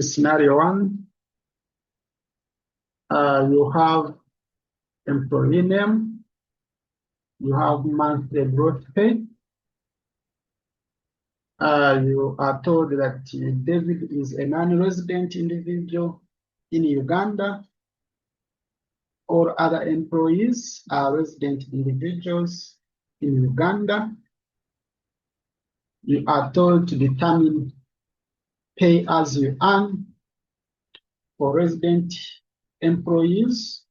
Scenario 1, you have employee name, you have monthly gross pay. You are told that David is a non-resident individual in Uganda. All other employees are resident individuals in Uganda. You are told to determine pay as you earn for resident employees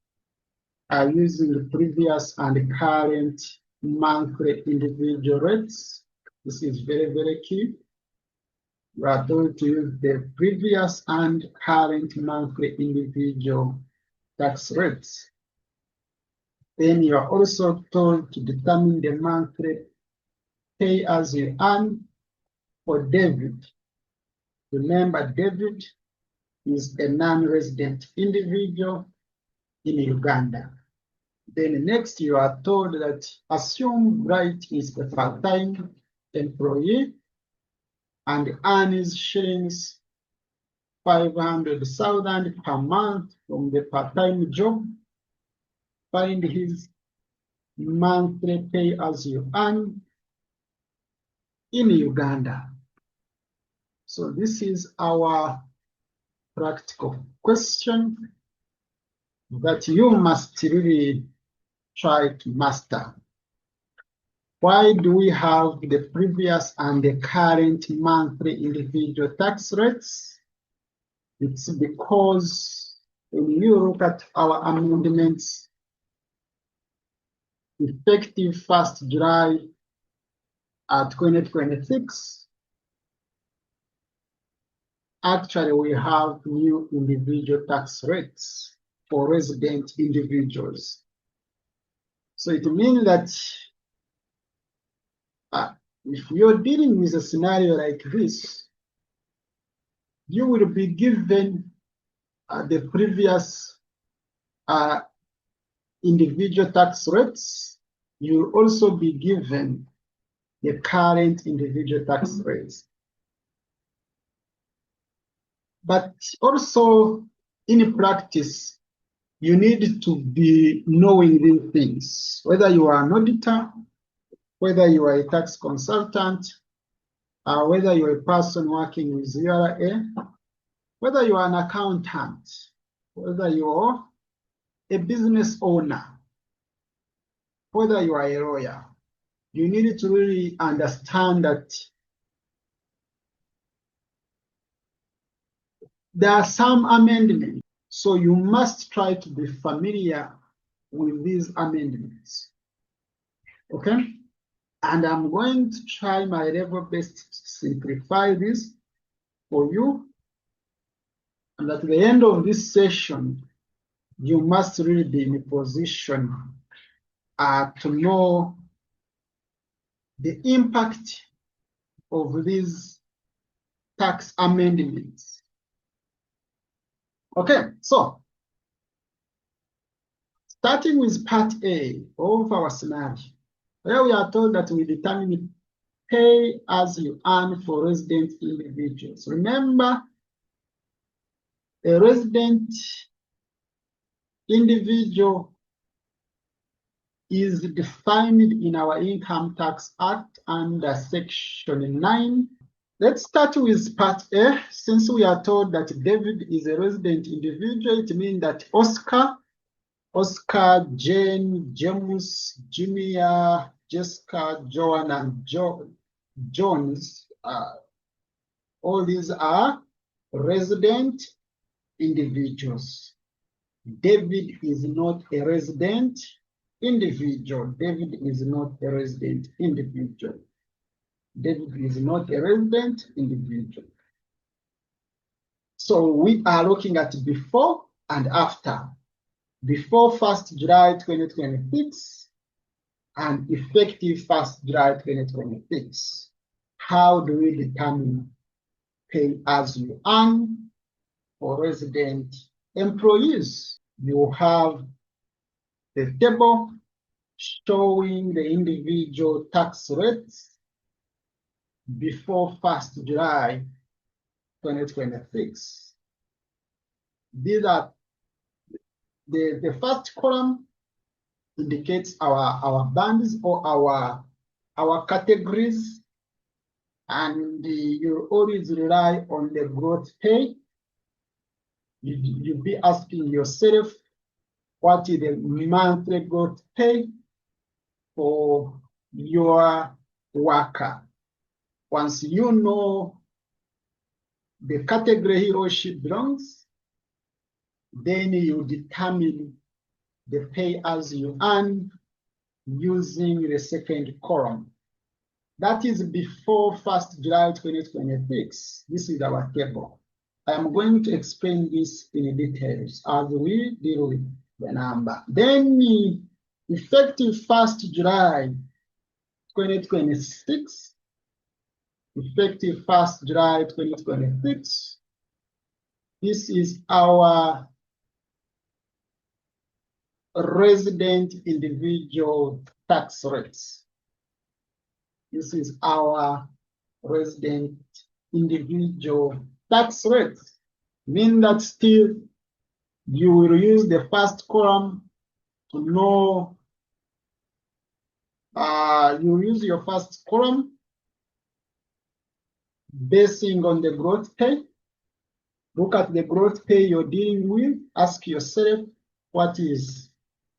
using the previous and current monthly individual rates. This is very, very key. You are told to use the previous and current monthly individual tax rates. Then you are also told to determine the monthly pay as you earn for David. Remember, David is a non-resident individual in Uganda. Then next, you are told that assume Bright is a part-time employee and earns shillings 500,000 per month from the part-time job. Find his monthly pay as you earn in Uganda. So this is our practical question that you must really try to master. Why do we have the previous and the current monthly individual tax rates? It's because when you look at our amendments, effective 1st July 2026, actually we have new individual tax rates for resident individuals. So it means that if you're dealing with a scenario like this, you will be given the previous individual tax rates. You will also be given the current individual tax rates. But also in practice, you need to be knowing these things, whether you are an auditor, whether you are a tax consultant, whether you're a person working with URA, whether you are an accountant, whether you're a business owner, whether you are a lawyer. You need to really understand that there are some amendments, so you must try to be familiar with these amendments. Okay? And I'm going to try my level best to simplify this for you. And at the end of this session, you must really be in a position to know the impact of these tax amendments. Okay, so starting with part A of our scenario, where we are told that we determine pay as you earn for resident individuals. Remember, a resident individual is defined in our Income Tax Act under Section 9. Let's start with part A. Since we are told that David is a resident individual, it means that Oscar, Jane, James, Jimmy, Jessica, Joan, and Jones, all these are resident individuals. David is not a resident individual. David is not a resident individual. David is not a resident individual. So we are looking at before and after. Before 1st July 2026 and effective 1st July 2026. How do we determine pay as you earn for resident employees? You have the table showing the individual tax rates before 1st July 2026. These are the first column indicates our bands or our categories, and you always rely on the growth pay. You'll be asking yourself, what is the monthly growth pay for your worker? Once you know the category he or she belongs, then you determine the pay as you earn using the second column. That is before 1st July 2026. This is our table. I am going to explain this in details as we deal with the number. Then effective 1st July 2026, effective 1st July 2026, this is our resident individual tax rates. This is our resident individual tax rates. Mean that still you will use the first column to know, you use your first column basing on the growth pay. Look at the growth pay you're dealing with. Ask yourself, what is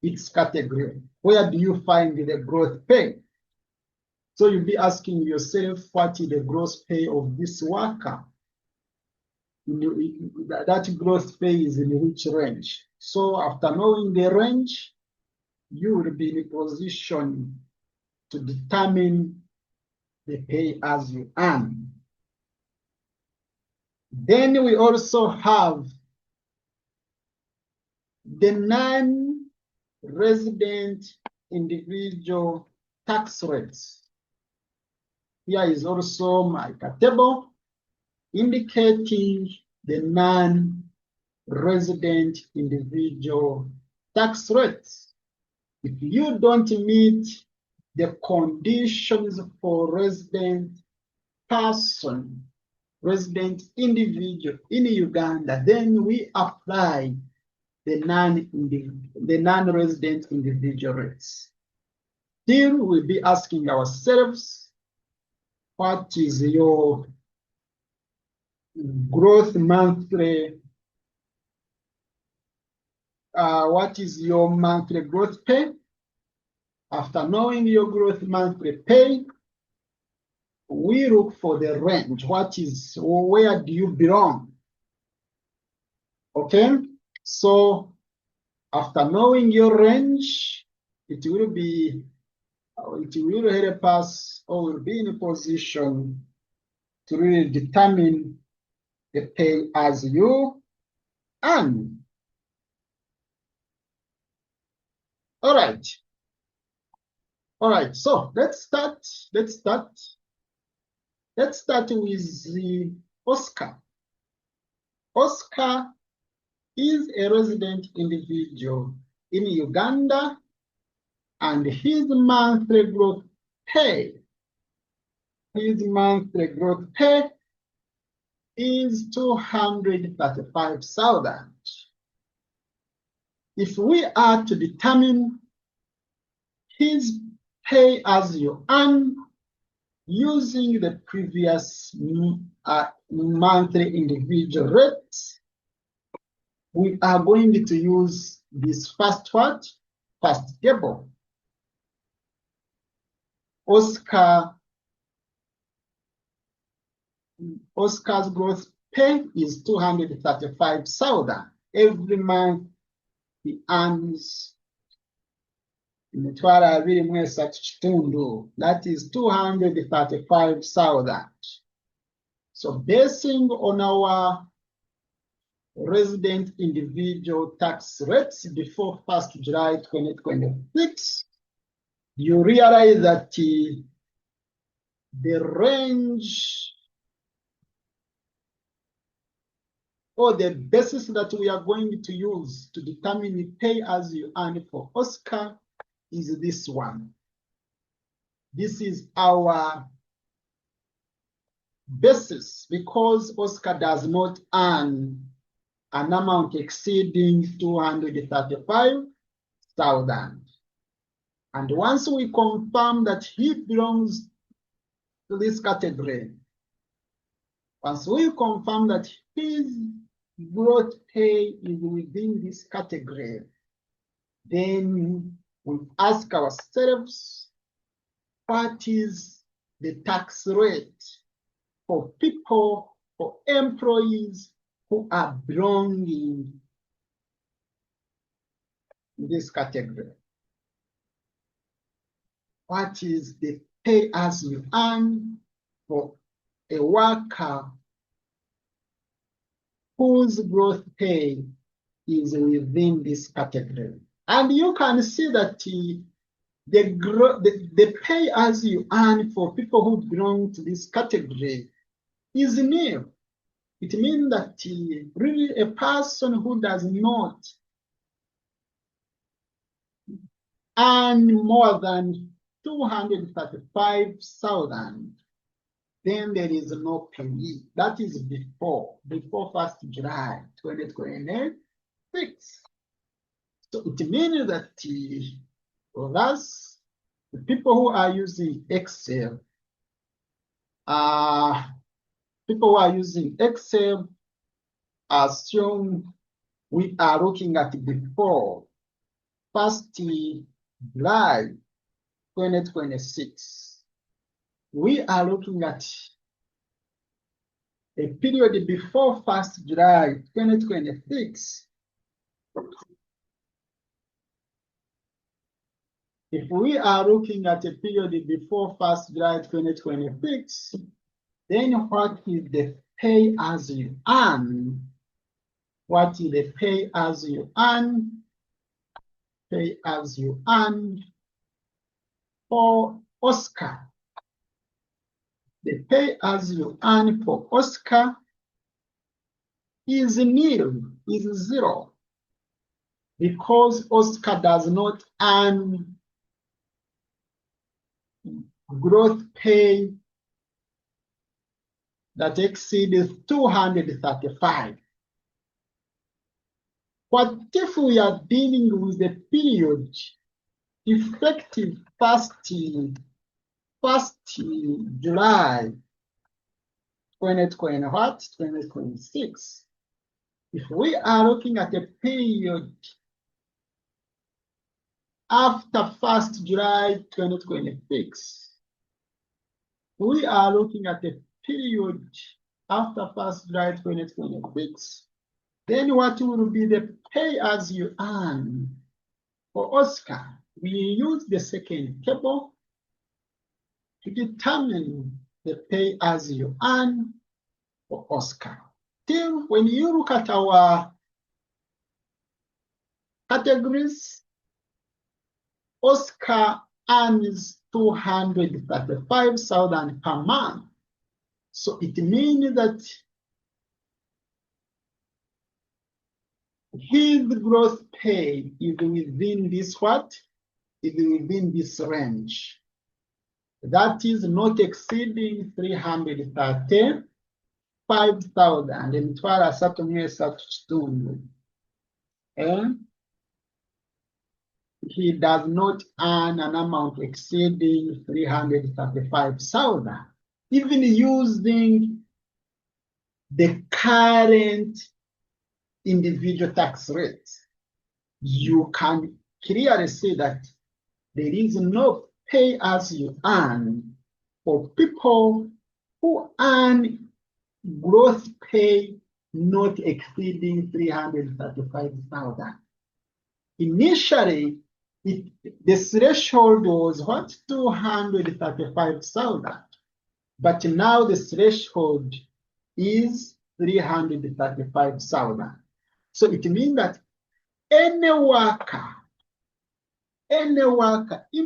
its category? Where do you find the growth pay? So you'll be asking yourself, what is the gross pay of this worker? That gross pay is in which range? So after knowing the range, you will be in a position to determine the pay as you earn. Then we also have the non-resident individual tax rates. Here is also my table indicating the non-resident individual tax rates. If you don't meet the conditions for resident person, resident individual in Uganda, then we apply the non-resident individual rates. Still, we'll be asking ourselves, what is your growth monthly? What is your monthly growth pay? After knowing your growth monthly pay, we look for the range. What is, where do you belong? Okay, so after knowing your range, it will help us, or will be in a position to really determine the pay as you earn. All right, so let's start with the Oscar. Oscar is a resident individual in Uganda, and his monthly growth pay is 235,000. If we are to determine his pay as you earn using the previous monthly individual rates, we are going to use this first table. Oscar's growth pay is 235,000. Every month he earns that is 235,000. So basing on our resident individual tax rates before 1st July 2026, you realize that the range or the basis that we are going to use to determine the pay as you earn for Oscar is this one. This is our basis because Oscar does not earn an amount exceeding 235,000. And once we confirm that he belongs to this category, once we confirm that his gross pay is within this category, then we ask ourselves, what is the tax rate for people, for employees who are belonging in this category? What is the pay as you earn for a worker whose gross pay is within this category? And you can see that the pay as you earn for people who belong to this category is nil. It means that really a person who does not earn more than 235,000, then there is no PAYE. That is before 1st July 2026. So it means that for us, the people who are using Excel, assume we are looking at before 1st July 2026. We are looking at a period before 1st July 2026. If we are looking at a period before 1st July 2026, then what is the pay as you earn? What is the pay as you earn? Pay as you earn for Oscar. The pay as you earn for Oscar is nil, is zero, because Oscar does not earn gross pay that exceeds 235. What if we are dealing with the period effective 1st July 2026? If we are looking at a period after 1st July 2026, we are looking at a period after 1st July 2026, then what will be the pay as you earn for Oscar? We use the second table to determine the pay as you earn for Oscar. Still, when you look at our categories, Oscar earns 235,000 per month. So it means that his gross pay is within this what? Is within this range. That is not exceeding 335,000. Emitwala asatu mu esatu kitundu. He does not earn an amount exceeding 335,000. Even using the current individual tax rate, you can clearly see that there is no pay as you earn for people who earn gross pay not exceeding 335,000. Initially, the threshold was what? 235,000. But now the threshold is 335,000. So it means that any worker in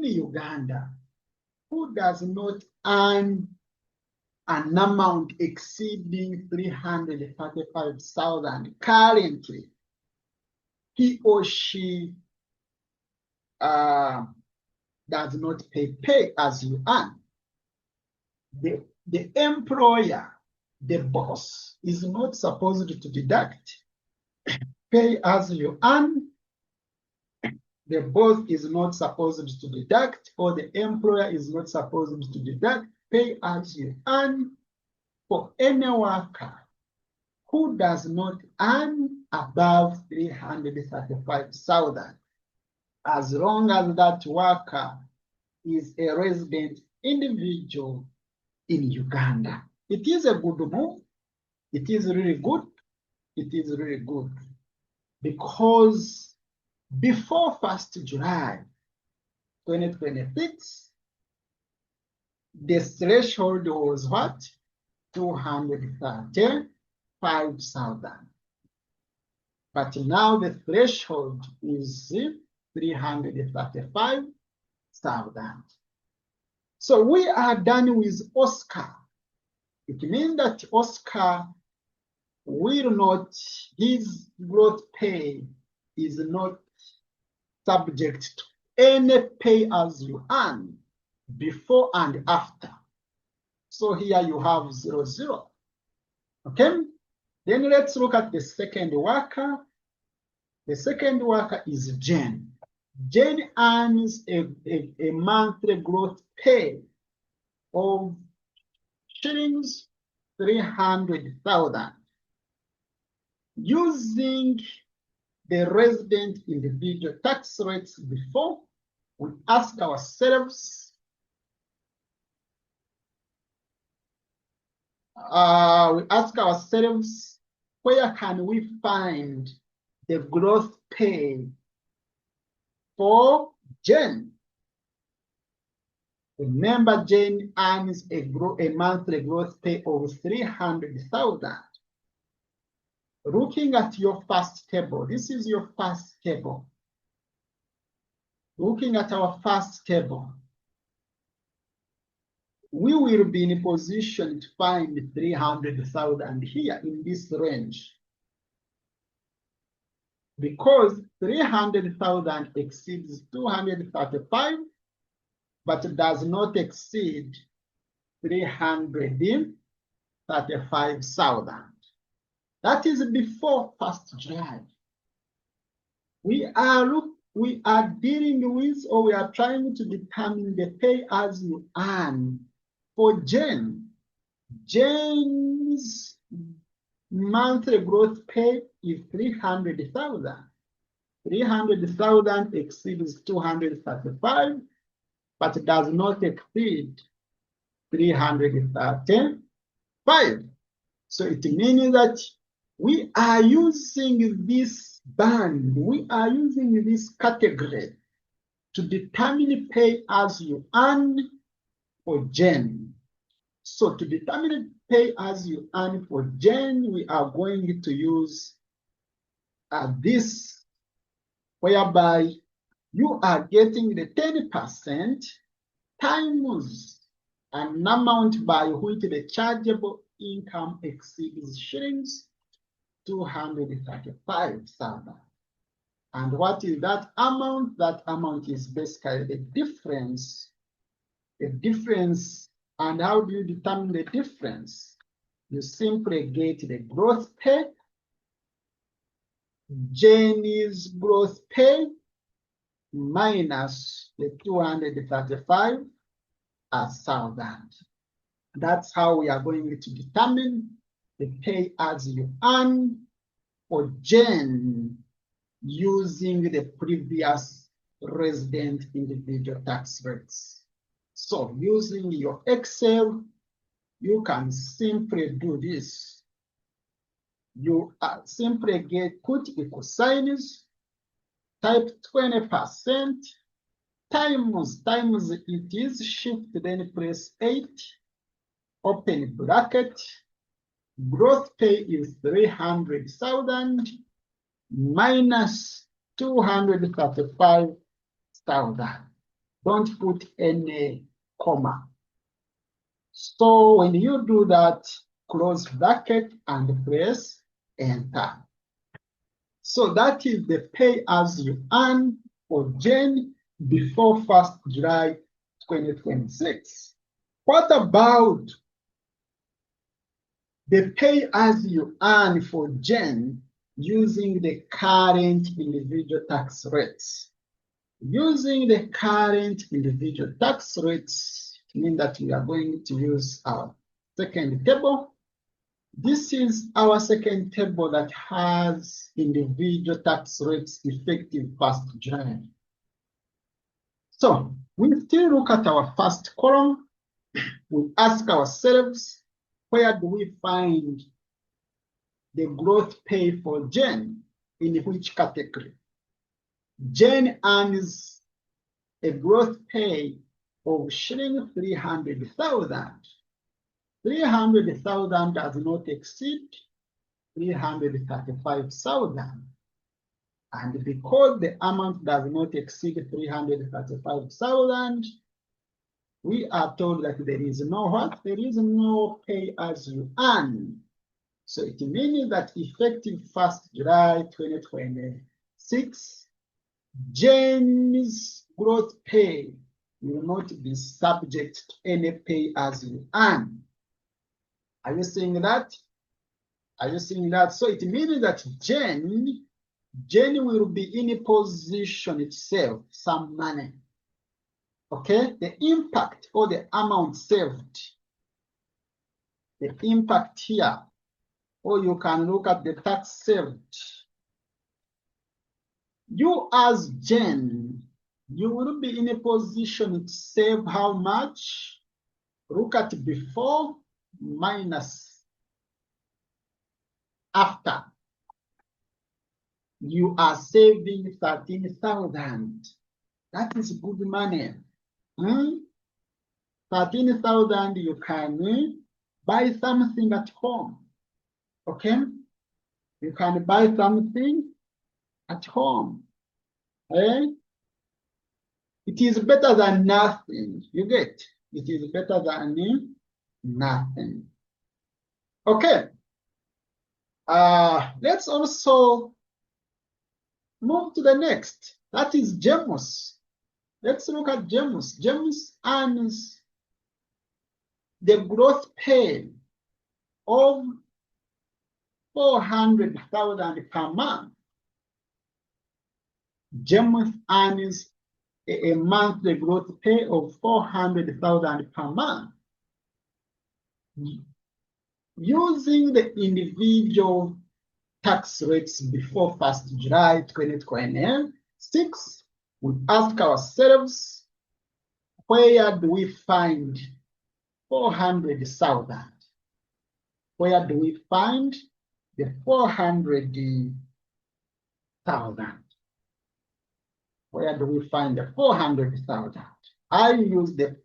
Uganda who does not earn an amount exceeding 335,000 currently, he or she does not pay as you earn. The employer, the boss, is not supposed to deduct pay as you earn, the boss is not supposed to deduct, or the employer is not supposed to deduct pay as you earn for any worker who does not earn above 335,000, as long as that worker is a resident individual in Uganda. It is a good move. It is really good. It is really good because before 1st July 2026, the threshold was what? 235,000. But now the threshold is 335,000. So we are done with Oscar. It means that Oscar will not, his growth pay is not subject to any pay as you earn before and after. So here you have 0, 0. Okay? Then let's look at the second worker. The second worker is Jane. Jane earns a monthly growth pay of shillings 300,000. Using the resident individual tax rates before, we ask ourselves, where can we find the growth pay for Jane? Remember, Jane earns a monthly growth pay of 300,000. Looking at your first table, this is your first table. Looking at our first table, we will be in a position to find 300,000 here in this range, because 300,000 exceeds 235, but does not exceed 335,000. That is before 1st July. We are dealing with, or we are trying to determine the pay as you earn for Jane. Jane's monthly growth pay is 300,000. 300,000 exceeds 235, but does not exceed 335. So it means that we are using this band, we are using this category to determine pay as you earn for Jane. So to determine pay as you earn for Jane, we are going to use this, whereby you are getting the 10% times an amount by which the chargeable income exceeds shillings 235,000. And what is that amount? That amount is basically the difference. The difference, and how do you determine the difference? You simply get the growth pay, Jane's growth pay, minus the 235,000. That's how we are going to determine the pay as you earn for Jane using the previous resident individual tax rates. So using your Excel, you can simply do this. You simply put equal signs, type 20%, times it is shift, then press 8, open bracket, growth pay is 300,000 minus 235,000. Don't put any comma. So when you do that, close bracket and press enter. So that is the pay as you earn for Jane before 1st July 2026. What about the pay as you earn for Jane using the current individual tax rates. Using the current individual tax rates means that we are going to use our second table. This is our second table that has individual tax rates effective 1st July. So we still look at our first column. We ask ourselves, where do we find the growth pay for Jane? In which category? Jane earns a growth pay of shilling 300,000. 300,000 does not exceed 335,000. And because the amount does not exceed 335,000, we are told that there is no what? There is no pay as you earn. So it means that effective 1st July 2026, Jane's growth pay will not be subject to any pay as you earn. Are you seeing that? Are you seeing that? So it means that Jane will be in a position itself, some money. Okay? The impact or the amount saved, the impact here, or you can look at the tax saved. You as Jane, you will be in a position to save how much? Look at before minus after. You are saving 13,000. That is good money. 13,000, you can buy something at home. Okay? You can buy something at home. Eh? It is better than nothing. You get? It is better than nothing. Okay. Let's also move to the next. That is James. Let's look at James. James earns the growth pay of 400,000 per month. James earns a monthly growth pay of 400,000 per month. Using the individual tax rates before 1st July 2026, we ask ourselves, where do we find 400,000? Where do we find the 400,000? Where do we find the 400,000? I use the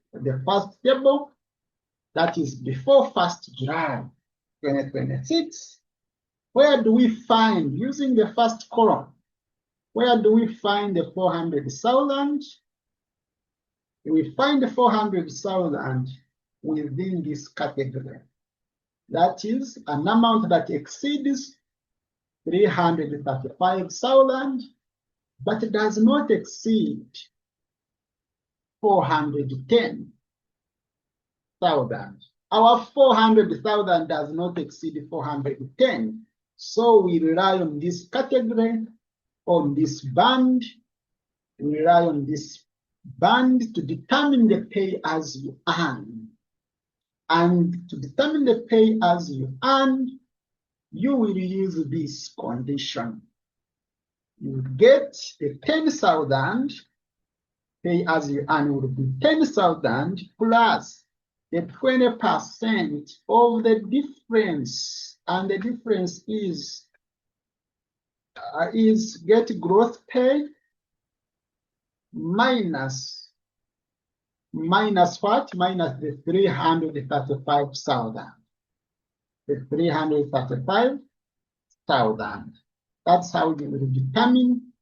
first table, that is before 1st July 2026. Where do we find, using the first column, where do we find the 400,000? We find the 400,000 within this category. That is an amount that exceeds 335,000, but it does not exceed 410,000. Our 400,000 does not exceed 410. So we rely on this category, on this band. We rely on this band to determine the pay as you earn. And to determine the pay as you earn, you will use this condition. You get the 10,000, pay as you earn will be 10,000 plus the 20% of the difference. And the difference is get growth pay minus what? Minus the 335,000. The 335,000. That's how you will determine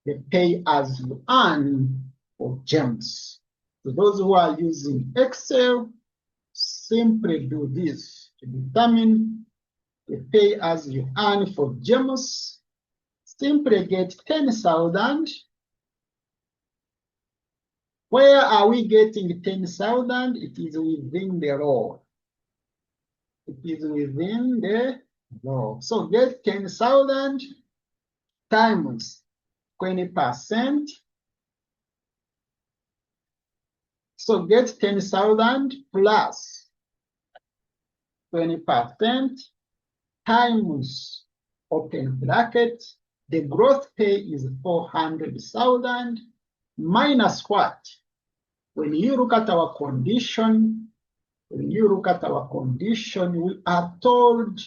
the pay as you earn for James. So those who are using Excel, simply do this to determine the pay as you earn for James. Simply get 10,000. Where are we getting 10,000? It is within the row. It is within the low. So get 10,000 times 20%. So get 10,000 plus 20% times open bracket. The gross pay is 400,000 minus what? When you look at our condition, we are told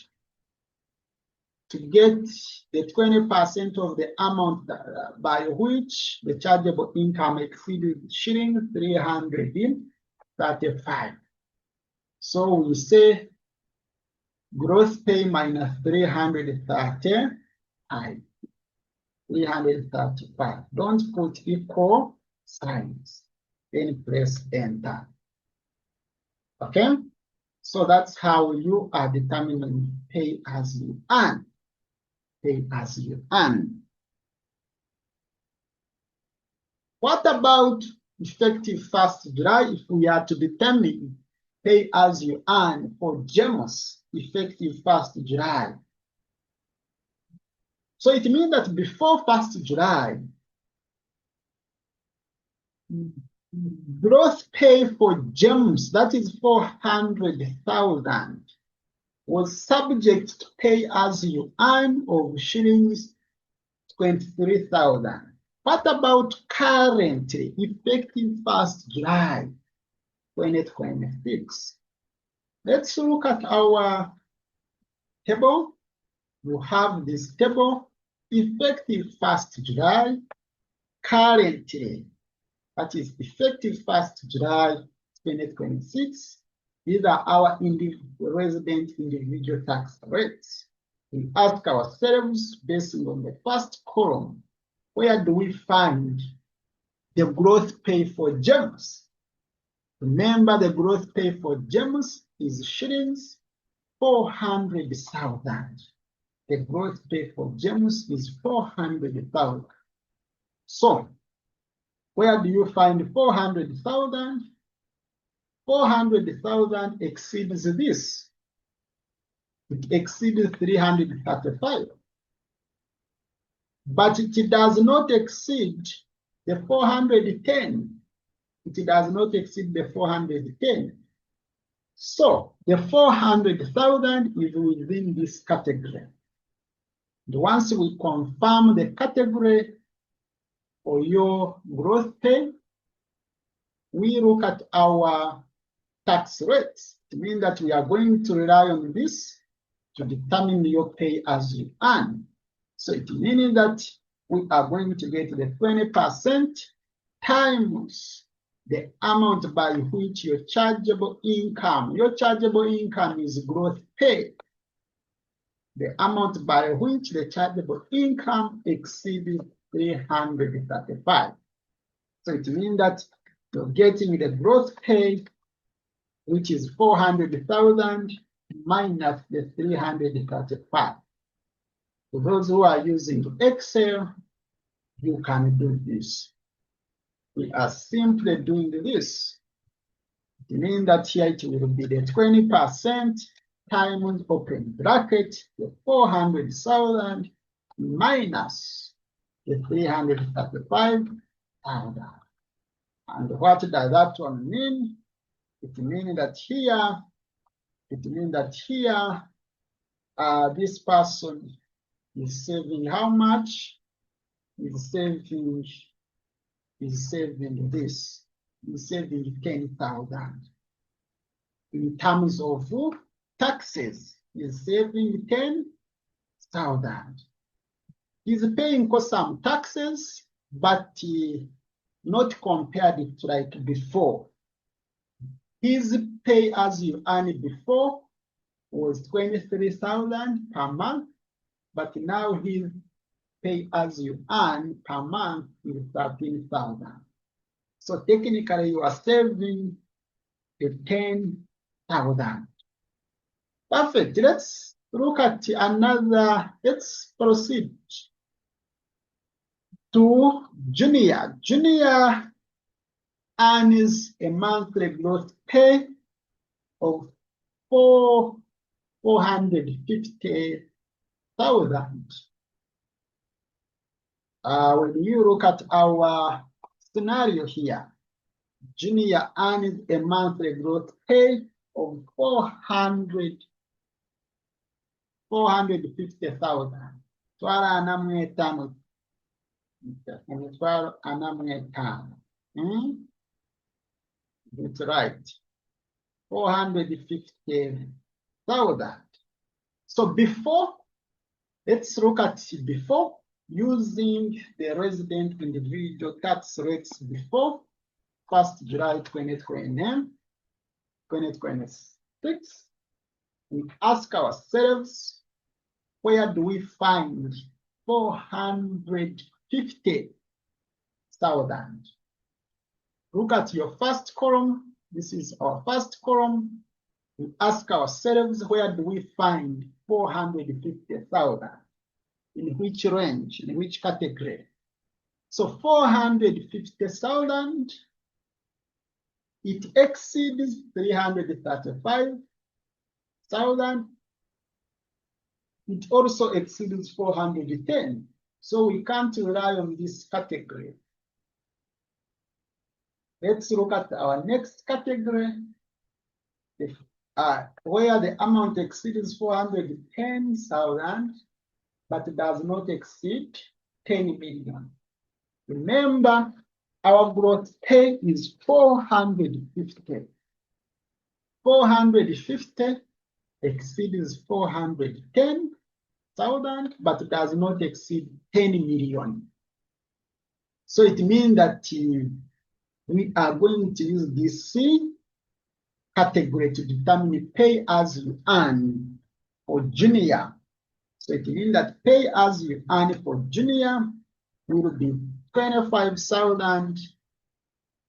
to get the 20% of the amount by which the chargeable income exceeded shilling 335. So we say gross pay minus 335. Don't put equal signs. Then press enter. Okay? So that's how you are determining pay as you earn. Pay as you earn. What about effective 1st July if we are to determine pay as you earn for GEMOS effective 1st July? So it means that before 1st July, gross pay for GEMS, that is 400,000, was subject to pay as you earn of shillings 23,000. What about currently effective 1st July 2026? Let's look at our table. You have this table, effective 1st July, currently, that is effective 1st July 2026. These are our resident individual tax rates. We ask ourselves, based on the first column, where do we find the gross pay for GEMS? Remember, the gross pay for GEMS is shillings 400,000. The gross pay for GEMS is 400,000. So, where do you find 400,000? 400,000 exceeds this. It exceeds 335. But it does not exceed the 410. It does not exceed the 410. So the 400,000 is within this category. And once we confirm the category for your gross pay, we look at our tax rates. It means that we are going to rely on this to determine your pay as you earn. So it means that we are going to get the 20% times the amount by which your chargeable income is gross pay. The amount by which the chargeable income exceeds 335. So it means that you're getting the gross pay, which is 400,000 minus the 335. For those who are using Excel, you can do this. We are simply doing this. It means that here it will be the 20% times open bracket, the 400,000 minus the 335,000. And what does that one mean? It means that here, this person is saving how much? Is saving this. Is saving 10,000. In terms of taxes, is saving 10,000. He's paying for some taxes, but not compared to like before. His pay as you earn before was 23,000 per month, but now his pay as you earn per month is 13,000. So technically you are saving 10,000. Perfect. Let's look at another. Let's proceed to junior. Junior earns a monthly gross pay of 4 450,000. When you look at our scenario here, junior earns a monthly gross pay of 450,000. Twala anamu etano. Twala anamu etano. That's right. 450,000. So before, let's look at before using the resident individual tax rates before 1st July 2026. We ask ourselves, where do we find 450,000? Look at your first column. This is our first column. We ask ourselves, where do we find 450,000? In which range, in which category? So 450,000, it exceeds 335,000. It also exceeds 410. So we can't rely on this category. Let's look at our next category, where the amount exceeds 410,000, but does not exceed 10 million. Remember, our gross pay is 450. 450 exceeds 410,000, but does not exceed 10 million. So it means that we are going to use this C category to determine pay as you earn for junior. So it means that pay as you earn for junior will be 25,000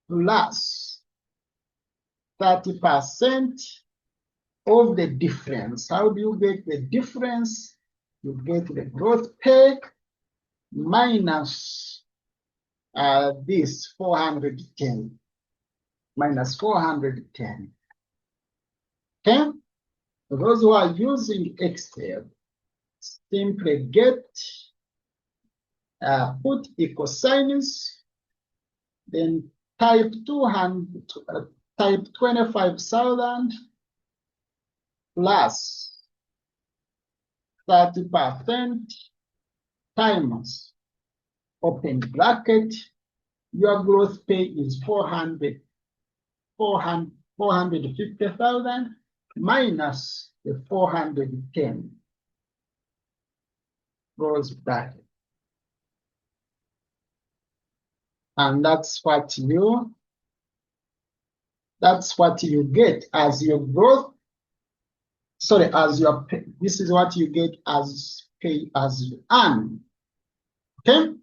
plus 30% of the difference. How do you get the difference? You get the gross pay minus this 410. Minus 410. Okay? For those who are using Excel, simply get put equal signs, then type 25,000 plus 30% times open bracket. Your gross pay is 450,000 minus the 410 gross bracket. And that's what you get as your growth. Sorry, as your pay. This is what you get as pay as you earn. Okay?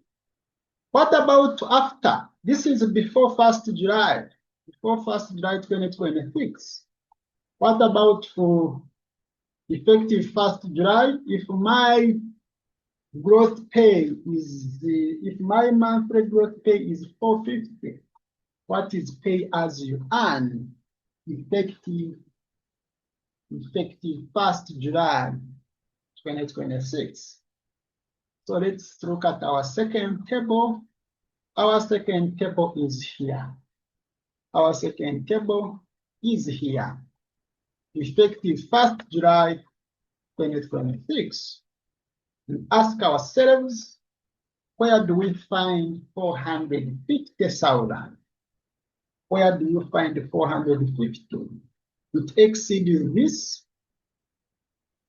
What about after? This is before 1st July. Before 1st July 2026. What about for effective 1st July? If my gross pay is, if my monthly gross pay is 450, what is pay as you earn effective 1st July 2026? So let's look at our second table. Our second table is here. Our second table is here. Effective 1st July 2026. We ask ourselves, where do we find 450,000? Where do you find 450? It exceeds this.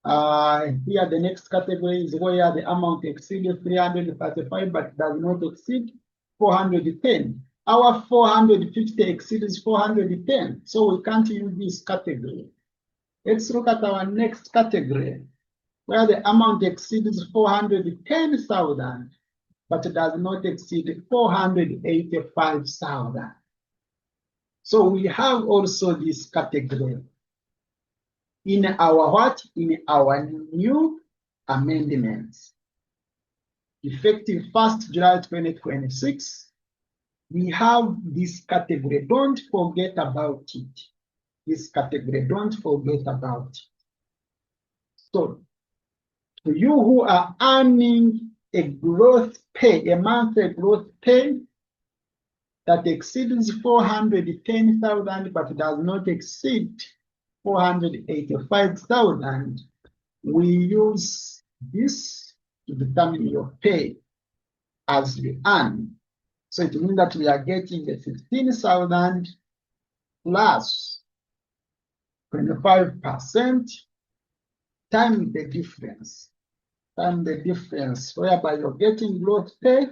Here the next category is where the amount exceeds 335 but does not exceed 410. Our 450 exceeds 410, so we can't use this category. Let's look at our next category, where the amount exceeds 410,000 but does not exceed 485,000. So we have also this category. In our what? In our new amendments. Effective 1st July 2026, we have this category. Don't forget about it. This category, don't forget about it. So to you who are earning a gross pay, a monthly gross pay that exceeds 410,000 but does not exceed 485,000, we use this to determine your pay as you earn. So it means that we are getting a 15,000 plus 25% times the difference. Times the difference, whereby you're getting gross pay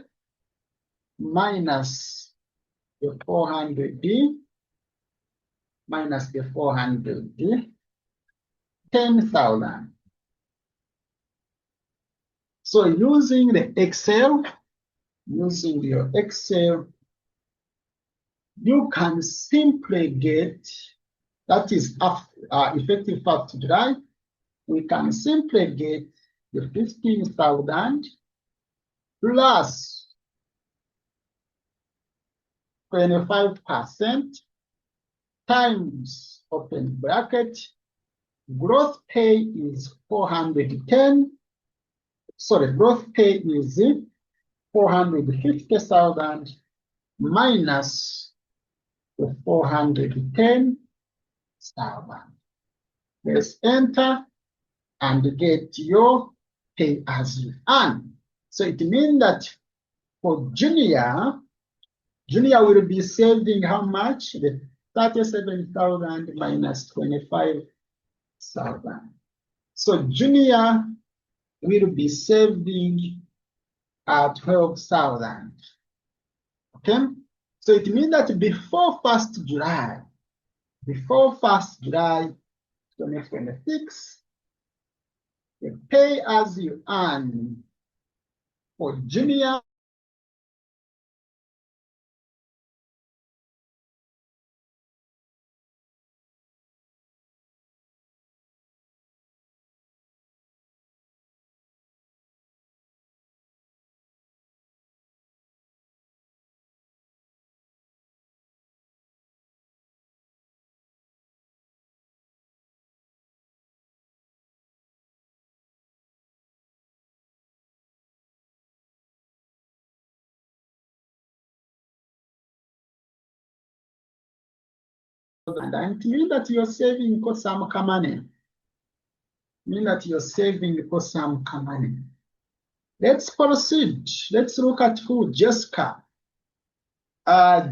minus the 400D minus the 400D, 10,000. So using the Excel, using your Excel, you can simply get, that is effective 1st July, we can simply get the 15,000 plus 25% times open bracket. Gross pay is 410. Sorry, gross pay is 450,000 minus the 410,000. Let's enter and get your pay as you earn. So it means that for junior will be saving how much? The 37,000 minus 25,000. So junior will be saving 12,000. Okay? So it means that before 1st July 2026, the pay as you earn for junior and it means that you're saving for some money. Let's proceed. Let's look at who Jessica.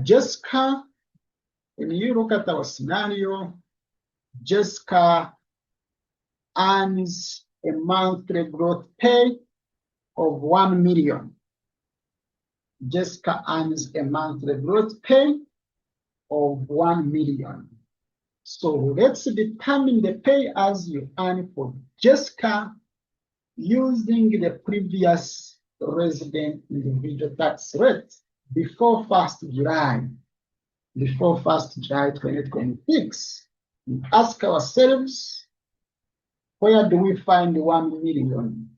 Jessica, when you look at our scenario, Jessica earns a monthly gross pay of 1 million. Jessica earns a monthly gross pay of 1 million. So let's determine the pay as you earn for Jessica using the previous resident individual tax rate before 1st July. Before 1st July 2026. We ask ourselves, where do we find 1 million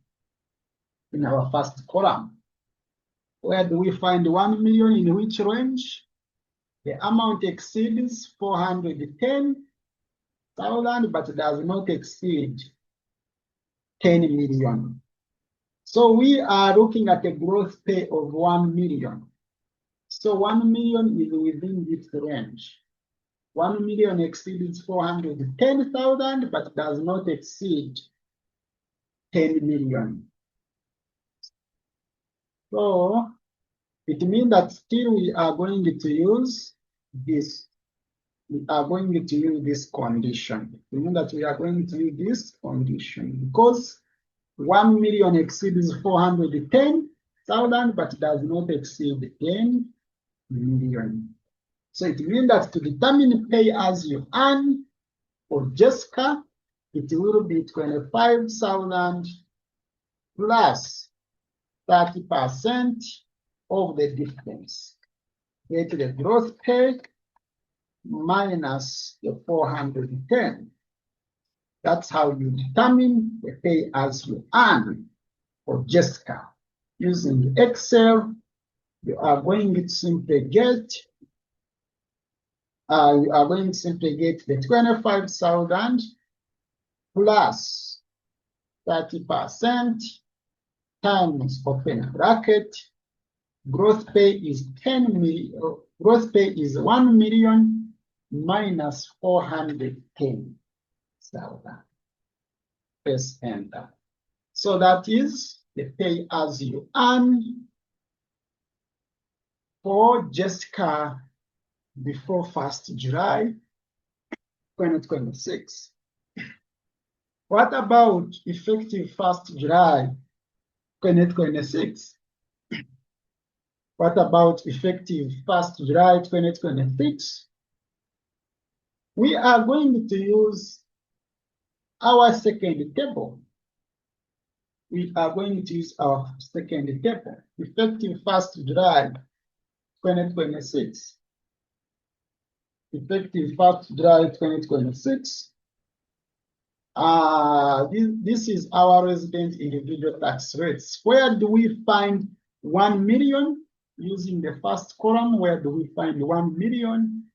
in our first column? Where do we find 1 million, in which range? The amount exceeds 410,000 but does not exceed 10 million. So we are looking at a gross pay of 1 million. So 1 million is within this range. 1 million exceeds 410,000 but does not exceed 10 million. So it means that still we are going to use this. We are going to use this condition. It means that we are going to use this condition because 1 million exceeds 410,000 but does not exceed 10 million. So it means that to determine pay as you earn for Jessica, it will be 25,000 plus 30% of the difference. Get the gross pay minus the 410. That's how you determine the pay as you earn for Jessica. Using Excel, you are going to simply get the 25,000 plus 30% times open bracket. Gross pay is 10 million. Gross pay is 1 million minus 410,000. Press enter. So that is the pay as you earn for Jessica before 1st July 2026. What about effective 1st July 2026? What about effective 1st July 2026? We are going to use our second table. We are going to use our second table, effective 1st July 2026. Effective 1st July 2026. This is our resident individual tax rates. Where do we find 1 million? Using the first column, where do we find 1 million?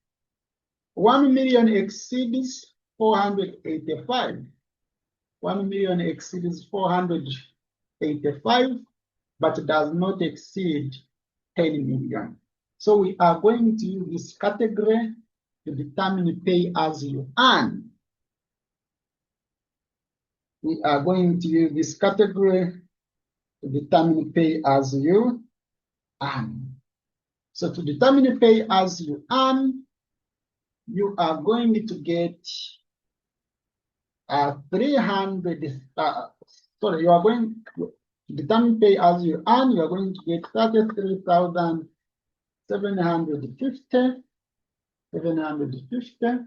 1 million exceeds 485. 1 million exceeds 485, but does not exceed 10 million. So we are going to use this category to determine pay as you earn. We are going to use this category to determine pay as you earn. So to determine pay as you earn, you are going to get 300. You are going to determine pay as you earn. You are going to get 33,750. 750.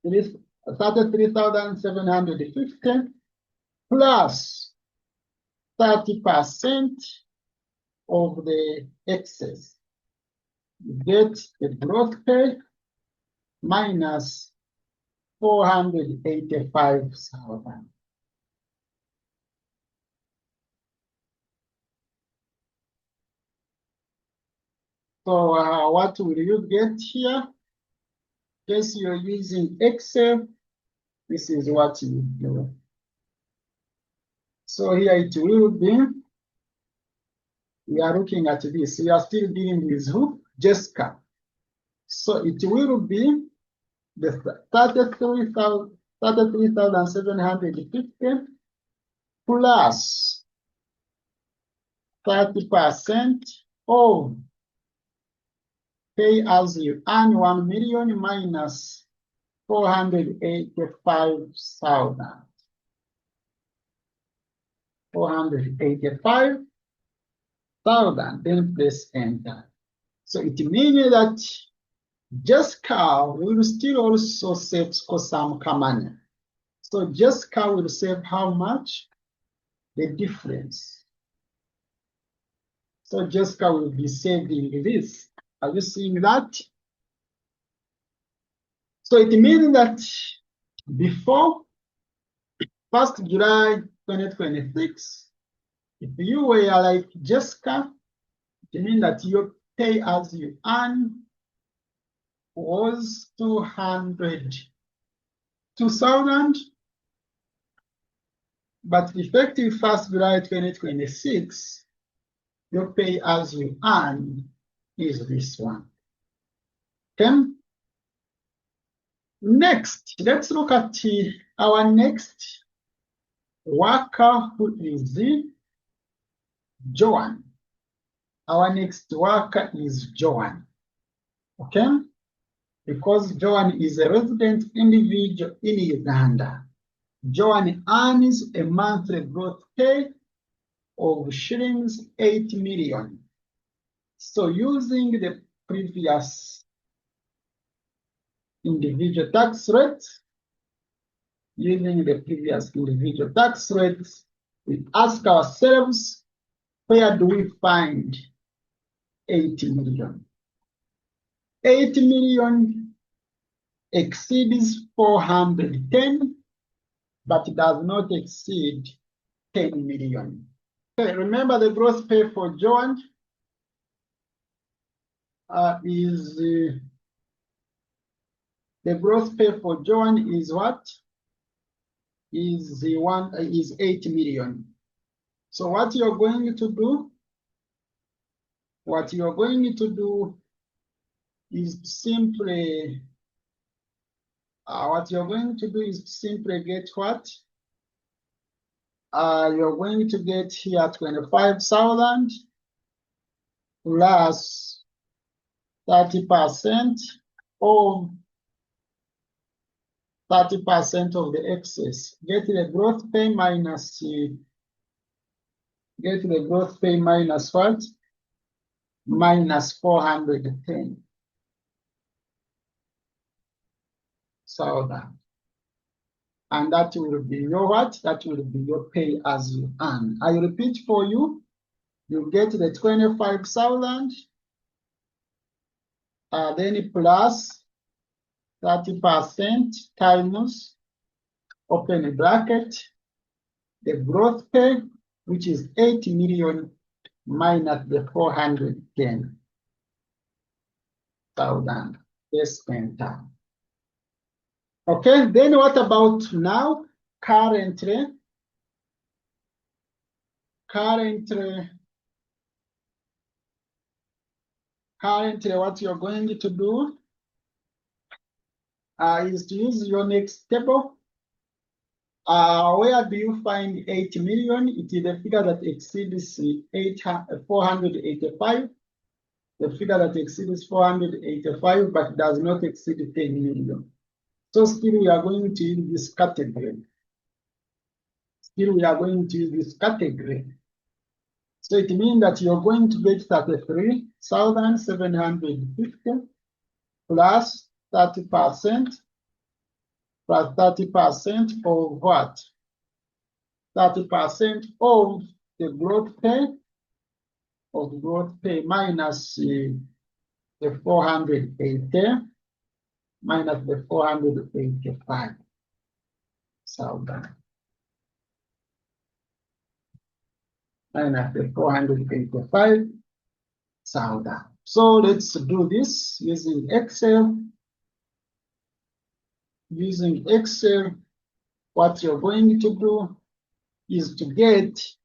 It is 33,750 plus 30% of the excess. You get the gross pay minus 485,000. So what will you get here? Yes, you're using Excel. This is what you do. So here it will be. We are looking at this. We are still dealing with who? Jessica. So it will be the 33,750 plus 30% of pay as you earn 1 million minus 485,000. 485,000, then press enter. So it means that Jessica will still also save some money. So Jessica will save how much? The difference. So Jessica will be saving this. Are you seeing that? So it means that before 1st July 2026, if you were like Jessica, it means that your pay as you earn was 2,000, but effective 1st July 2026, your pay as you earn is this one. Okay. Next, let's look at our next worker, who is Joan. Our next worker is Joan. Okay. Because Joan is a resident individual in Uganda. Joan earns a monthly gross pay of shillings 8 million. So using the previous individual tax rate, we ask ourselves, where do we find 80 million? 80 million exceeds 410, but does not exceed 10 million. Okay, remember the gross pay for Joan the gross pay for Joan is what? is 8 million. So what you're going to do, is simply get what? You're going to get here 25,000 plus 30% of 30% of the excess. Get the growth pay minus what? Minus 410. So that. And that will be your what? That will be your pay as you earn. I repeat for you. You get the 25,000, then plus 30% times, open bracket, the growth pay, which is 8 million minus the 410,000. Yes, enter. Okay, then what about now? Currently, what you're going to do is to use your next table. Where do you find 8 million? It is the figure that exceeds 485. The figure that exceeds 485 but does not exceed 10 million. So still we are going to use this category. So it means that you're going to get 33,750 plus 30% of what? 30% of the growth pay, minus the 480 minus the 485. Minus the 485,000. So let's do this using Excel. What you're going to do is to get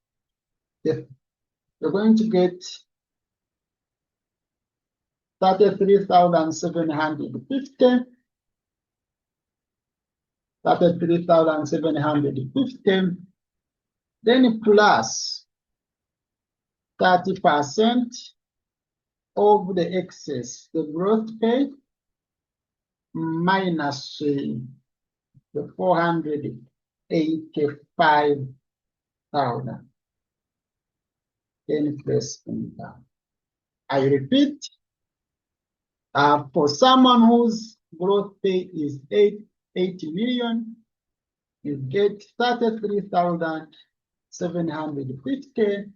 you're going to get 33,750. 33,750. Then plus 30% of the excess, the growth pay, minus the 485,000. Then press enter. I repeat, for someone whose growth pay is 80 million, you get 33,750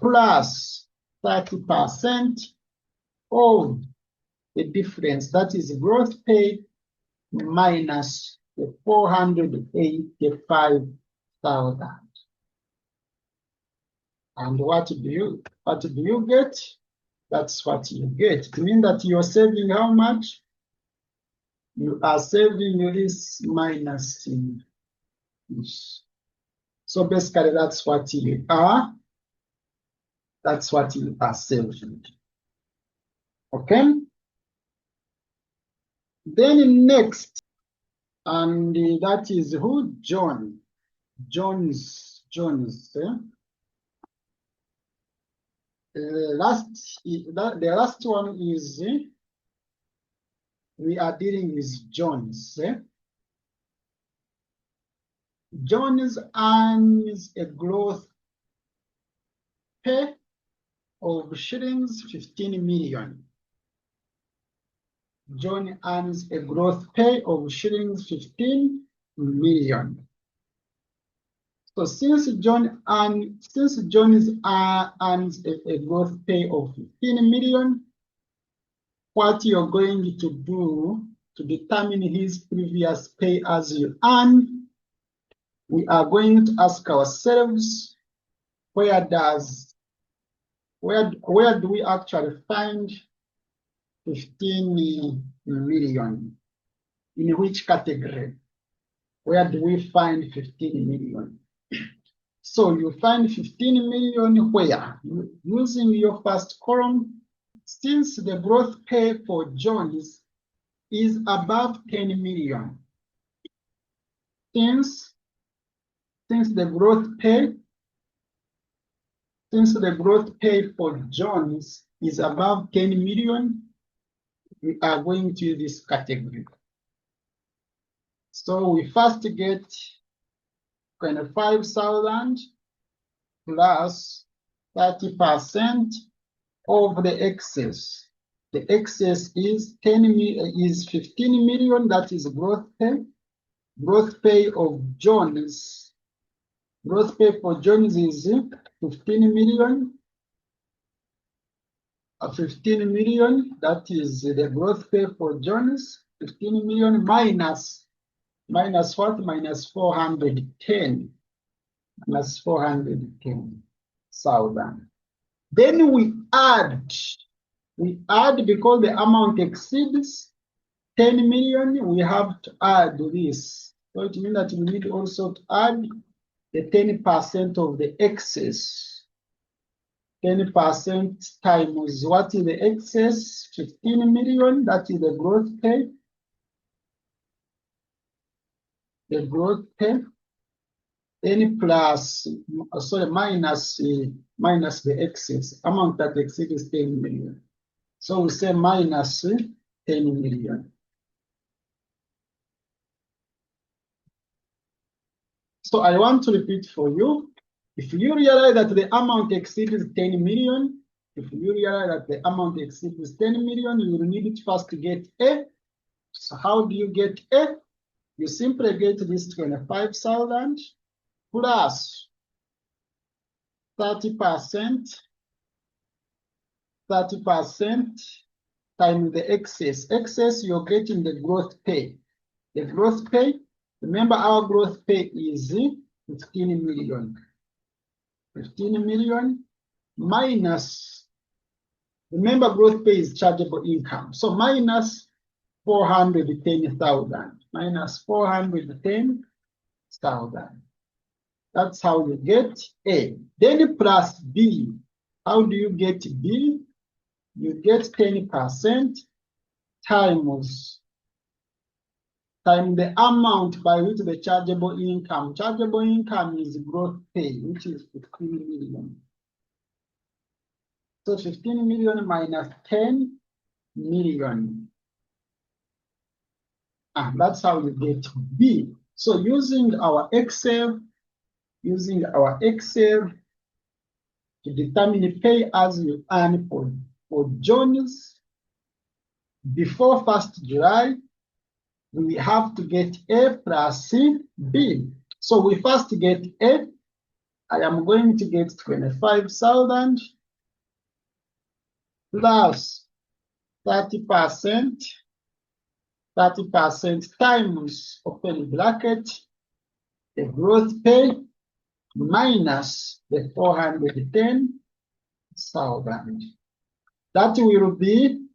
plus 30% of the difference, that is growth pay minus the 485,000. And what do you get? That's what you get. It means that you're saving how much? You are saving this minus this. So basically that's what you are. That's what you are saving. Okay? Then next, and that is who? Jones. The last one is we are dealing with Jones. Jones earns a growth pay of shillings 15 million. John earns a growth pay of shillings 15 million. So since John earns a growth pay of 15 million, what you're going to do to determine his previous pay as you earn, we are going to ask ourselves, where do we actually find 15 million? In which category? Where do we find 15 million? So you find 15 million where? Using your first column, since the gross pay for Jones is above 10 million. Since the gross pay for Jones is above 10 million, we are going to this category. So we first get 25,000 plus 30% of the excess. The excess is 15 million. That is gross pay. Gross pay of Jones. Gross pay for Jones is 15 million. 15 million. That is the gross pay for Jones. 15 million minus what? Minus 410. Minus 410,000. Then we add because the amount exceeds 10 million, we have to add this. So it means that we need also to add the 10% of the excess. 10% times what is the excess? 15 million, that is the gross pay. The gross pay. Then minus the excess amount that exceeds 10 million. So we say minus 10 million. So I want to repeat for you. If you realize that the amount exceeds 10 million, you will need to first get A. So how do you get A? You simply get this 25,000 plus 30% times the excess. Excess, you're getting the gross pay. The gross pay, remember our gross pay is 15 million. 15 million minus, remember gross pay is chargeable income. So minus 410,000. Minus 410,000. That's how you get A. Then plus B. How do you get B? You get 10% times the amount by which the chargeable income. Chargeable income is gross pay, which is 15 million. So 15 million minus 10 million. That's how you get B. So using our Excel to determine pay as you earn for Jones before 1st July, we have to get A plus B. So we first get A. I am going to get 25,000 plus 30% times open bracket the gross pay minus the 410,000. That will be,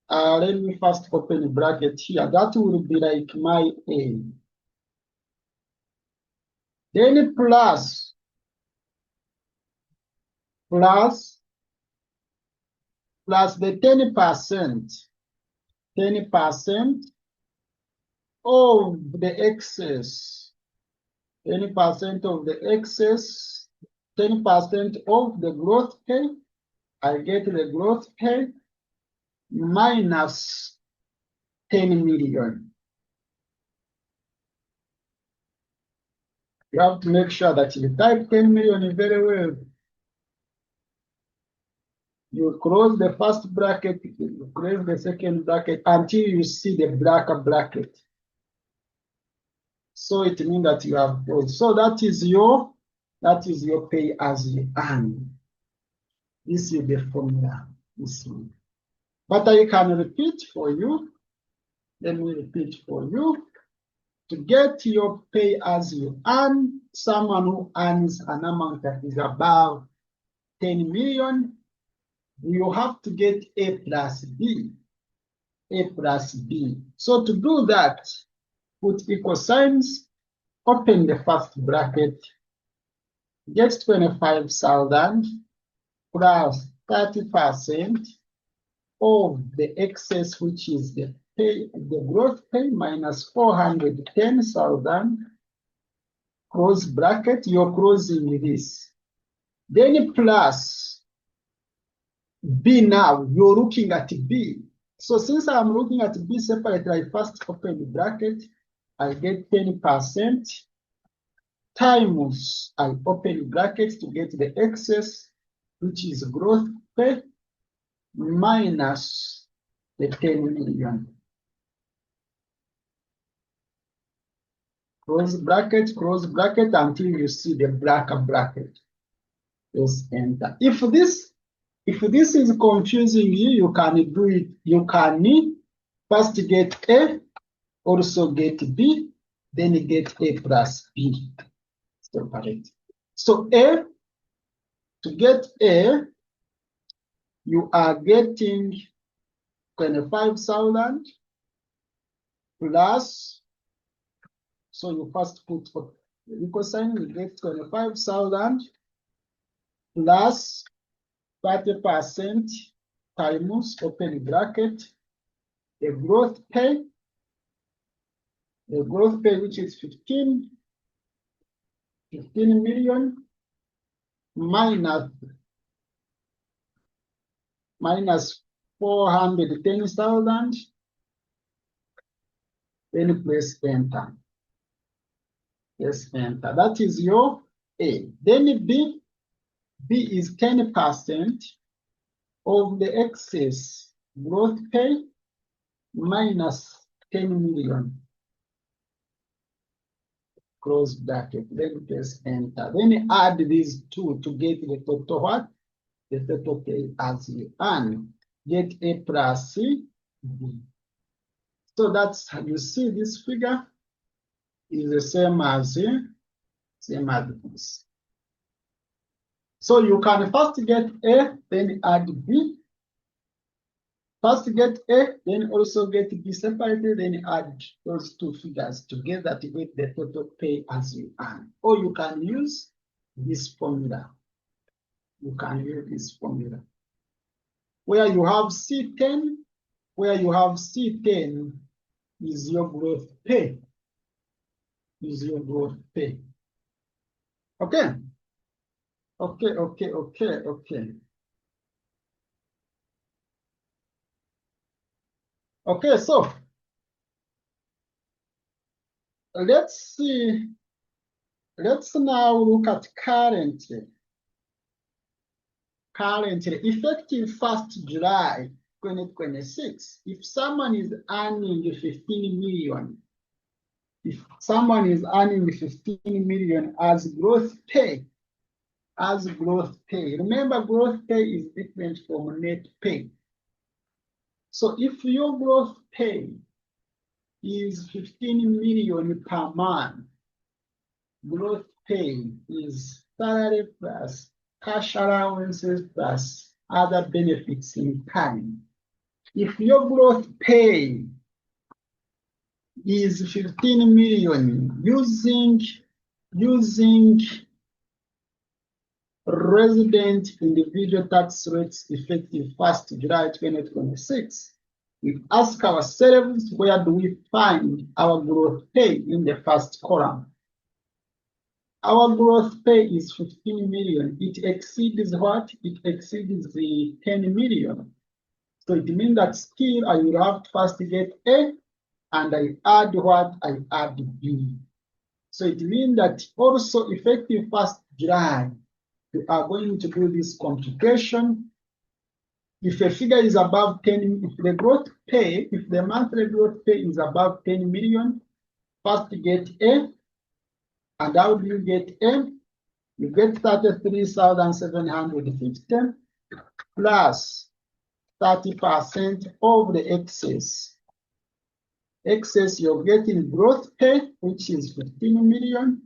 let me first open a bracket here. That will be like my A. Then plus the 10% of the excess. 10% of the excess, 10% of the gross pay. I get the gross pay minus 10 million. You have to make sure that you type 10 million very well. You close the first bracket, you close the second bracket until you see the black bracket. So it means that you have closed. So that is your pay as you earn. This is the formula. But I can repeat for you. Let me repeat for you. To get your pay as you earn, someone who earns an amount that is above 10 million, you have to get A plus B. A plus B. So to do that, put equal signs open the first bracket, get 25,000 plus 30% of the excess, which is the gross pay minus 410,000, close bracket, you're closing this. Then plus B now, you're looking at B. So since I'm looking at B separately, I first open the bracket, I get 10% times, I open brackets to get the excess, which is gross pay, minus the 10 million. Close bracket until you see the black bracket. Just enter. If this is confusing you, you can do it. You can first get A, also get B, then get A plus B. Separate. So A, to get A, you are getting 25,000 plus, so you first put equal sign, you get 25,000 plus 30% times open bracket, the growth pay, which is 15 million minus 410,000, then press enter. Yes, enter. That is your A. Then B is 10% of the excess growth pay minus 10 million. Close bracket, then press enter. Then add these two to get the total what? The total pay as you earn. Get A plus C, B. So that's how you see this figure is the same as this. So you can first get A, then add B. First get A, then also get B separately, then add those two figures together to get the total pay as you earn. Or you can use this formula. You can use this formula. Where you have C10, is your growth pay. Is your growth pay. Okay? Okay. Okay, so let's see. Let's now look at currently. Currently, effective 1st July 2026, if someone is earning 15 million, as growth pay, remember growth pay is different from net pay. So if your growth pay is 15 million per month, growth pay is salary plus cash allowances plus other benefits in kind. If your growth pay is 15 million using resident individual tax rates effective 1st July 2026, we ask ourselves, where do we find our growth pay in the first column? Our growth pay is 15 million. It exceeds what? It exceeds the 10 million. So it means that still I will have to first get A, and I add what? I add B. So it means that also effective 1st July, we are going to do this computation. If a figure is above 10, if the monthly growth pay is above 10 million, first get A. And how do you get A? You get 33,750 plus 30% of the excess. Excess, you're getting growth pay, which is 15 million,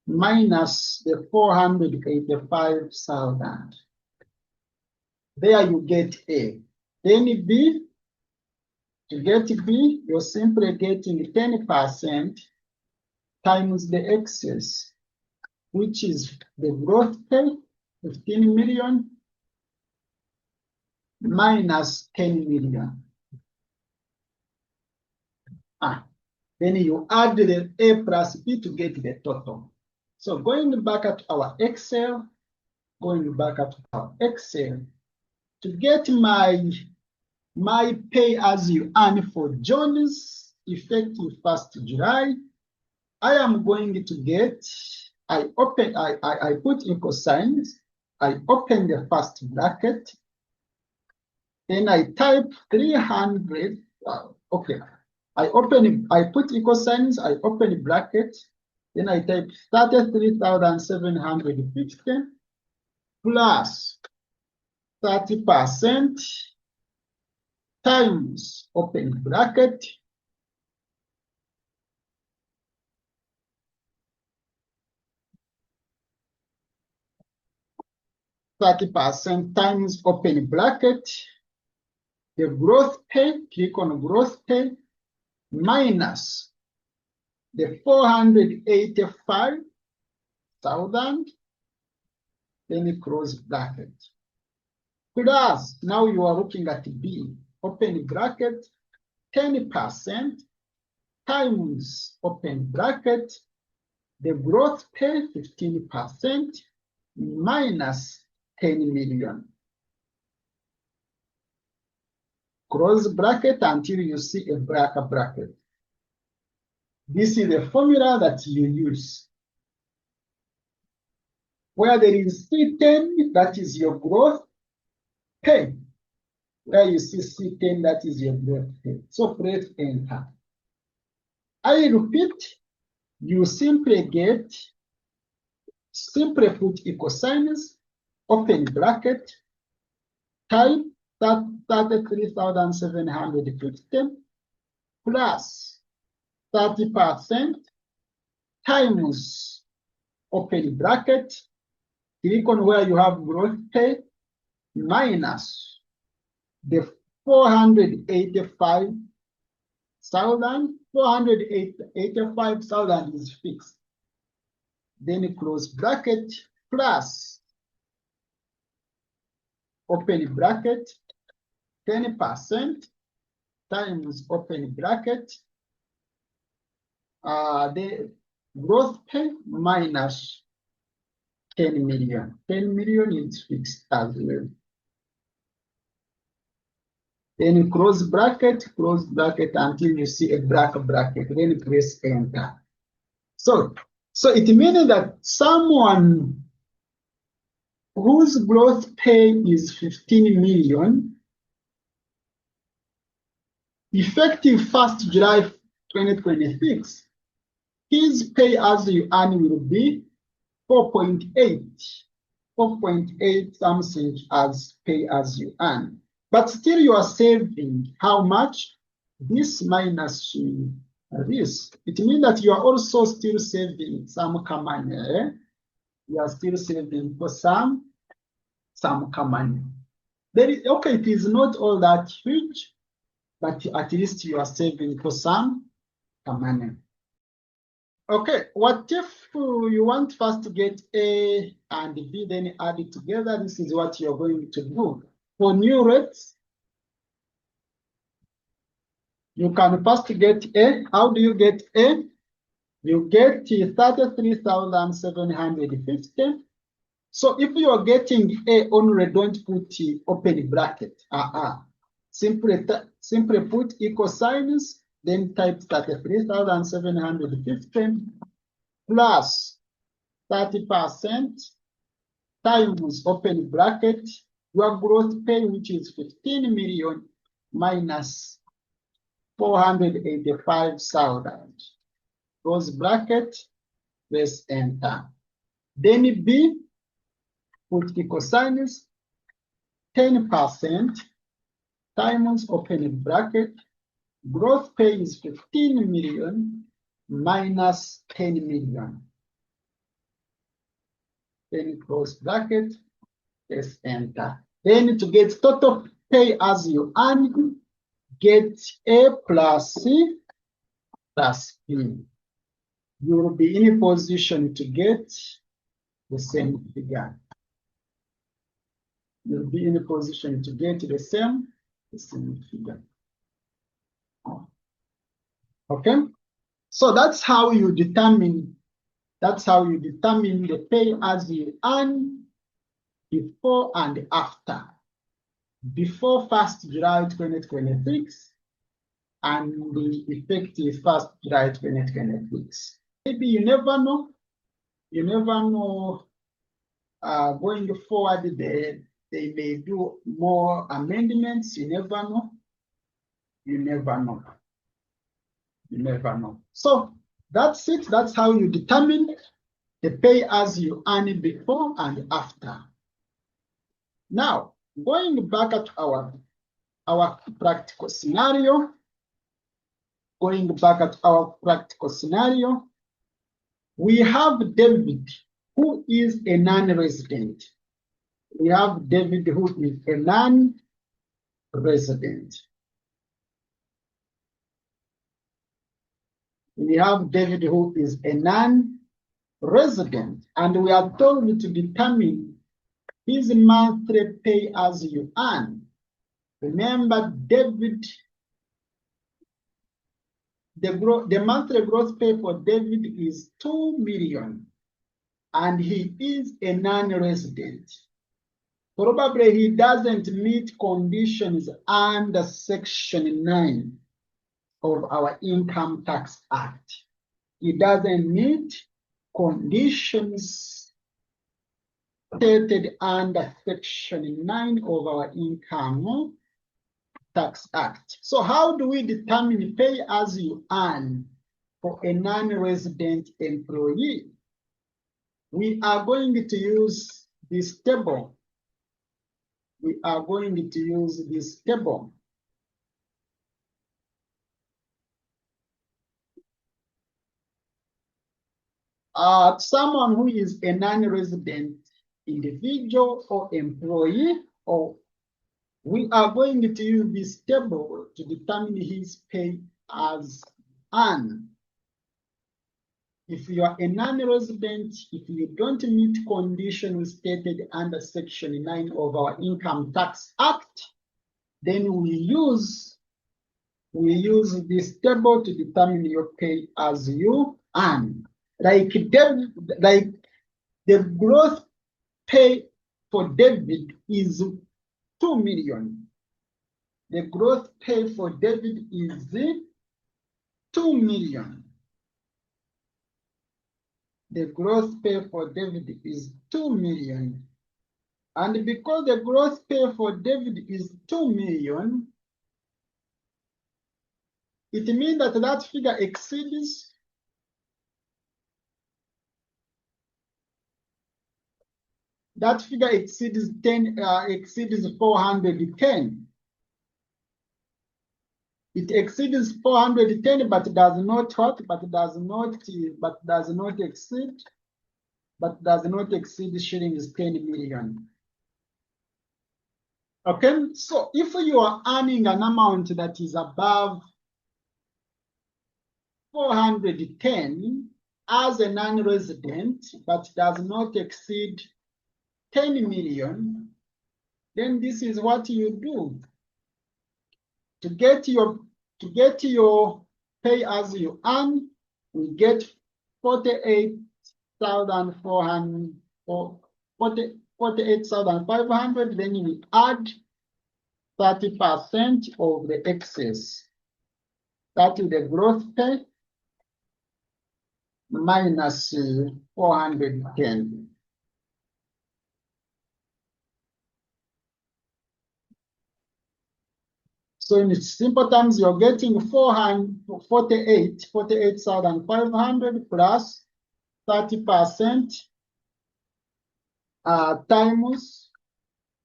minus the 485,000. There you get A. Then B, to get B, you're simply getting 10% times the excess, which is the gross pay, 15 million, minus 10 million. Then you add the A plus B to get the total. So going back at our Excel, to get my pay as you earn for John's effective 1st July, I am going to get, I put equal signs, I open the first bracket, then I type 300, okay. I put equal signs, I open the bracket, then I type 33,750 plus 30% times open bracket, times open bracket, the gross pay, click on gross pay, minus the 485,000, then close bracket. Plus, now you are looking at B, open bracket, 10% times open bracket, the gross pay 15% minus 10 million. Close bracket until you see a black bracket. This is the formula that you use. Where there is C10, that is your gross pay. Where you see C10, that is your gross pay. So press enter. I repeat, you simply put equal signs, open bracket, type 33,750 plus 30% times open bracket, click on where you have gross pay, minus the 485,000. 485,000 is fixed. Then close bracket plus open bracket, 10% times open bracket, the gross pay minus 10 million. 10 million is fixed as well. Then close bracket until you see a black bracket. Then press enter. So it means that someone whose gross pay is 15 million, effective 1st July 2026, his pay as you earn will be 4.8 something as pay as you earn. But still you are saving how much? This minus this. It means that you are also still saving some money. You are still saving for some money. Okay, it is not all that huge, but at least you are saving for some money. Okay, what if you want first to get A and B, then add it together? This is what you're going to do. For new rates, you can first get A. How do you get A? You get 33,750. So if you are getting A only, don't put open bracket. Simply put equal signs, then type 33,750 plus 30% times open bracket, your gross pay, which is 15 million minus 485,000. Close bracket, press enter. Then B, put equal signs, 10% times open bracket, gross pay is 15 million minus 10 million. Then close bracket, press enter. Then to get total pay as you earn, get A plus C plus B. you will be in a position to get the same figure. You'll be in a position to get the same figure. Okay, so that's how you determine the pay as you earn before and after. Before 1st July 2026 and the effective 1st July 2026. Maybe you never know. You never know. Going forward, they may do more amendments. You never know. You never know. You never know. So that's it. That's how you determine the pay as you earn before and after. Now, going back at our practical scenario. Going back at our practical scenario, we have David, who is a non-resident. We have David, who is a non-resident. We have David, who is a non-resident, and we are told to determine his monthly pay as you earn. Remember, David, the monthly gross pay for David is 2 million, and he is a non-resident. Probably he doesn't meet conditions under Section 9 of our Income Tax Act. He doesn't meet conditions stated under Section 9 of our Income Tax Act. So how do we determine pay as you earn for a non-resident employee? We are going to use this table. We are going to use this table. Someone who is a non-resident individual or employee, or we are going to use this table to determine his pay as earned. If you are a non-resident, if you don't meet conditions stated under Section 9 of our Income Tax Act, then we use this table to determine your pay as you earn. Like the gross pay for David is 2 million. The gross pay for David is 2 million. The gross pay for David is 2 million. And because the gross pay for David is 2 million, it means that that figure exceeds exceeds 410. It exceeds 410, but does not what? But does not exceed shillings 10 million. Okay, so if you are earning an amount that is above 410 as a non-resident, but does not exceed 10 million, then this is what you do. To get your pay as you earn, we get 48,500. Then we add 30% of the excess. That is the gross pay minus 410. So in simple terms, you're getting 48,500 plus 30% times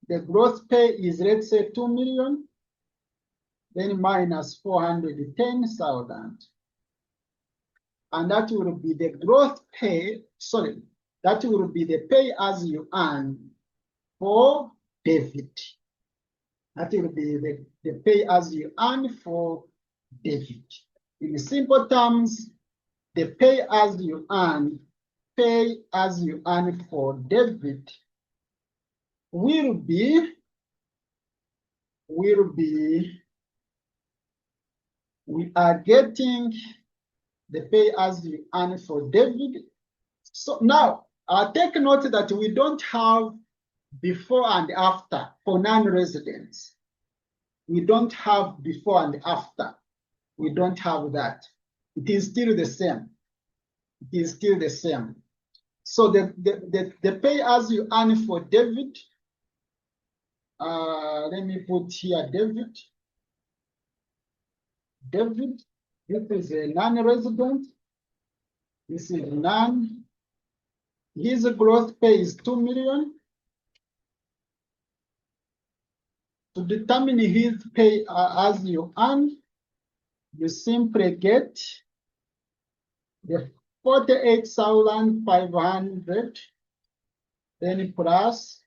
the gross pay is, let's say, 2 million, then minus 410,000. And that will be the gross pay, that will be the pay as you earn for David. That will be the pay as you earn for David. In simple terms, the pay as you earn for debit will be we are getting the pay as you earn for debit. So now take note that we don't have before and after for non-residents. We don't have before and after. We don't have that. It is still the same. It is still the same. So the pay as you earn for debit, let me put here David. David, this is a non-resident. This is non. His gross pay is 2 million. To determine his pay as you earn, you simply get the 48,500, then plus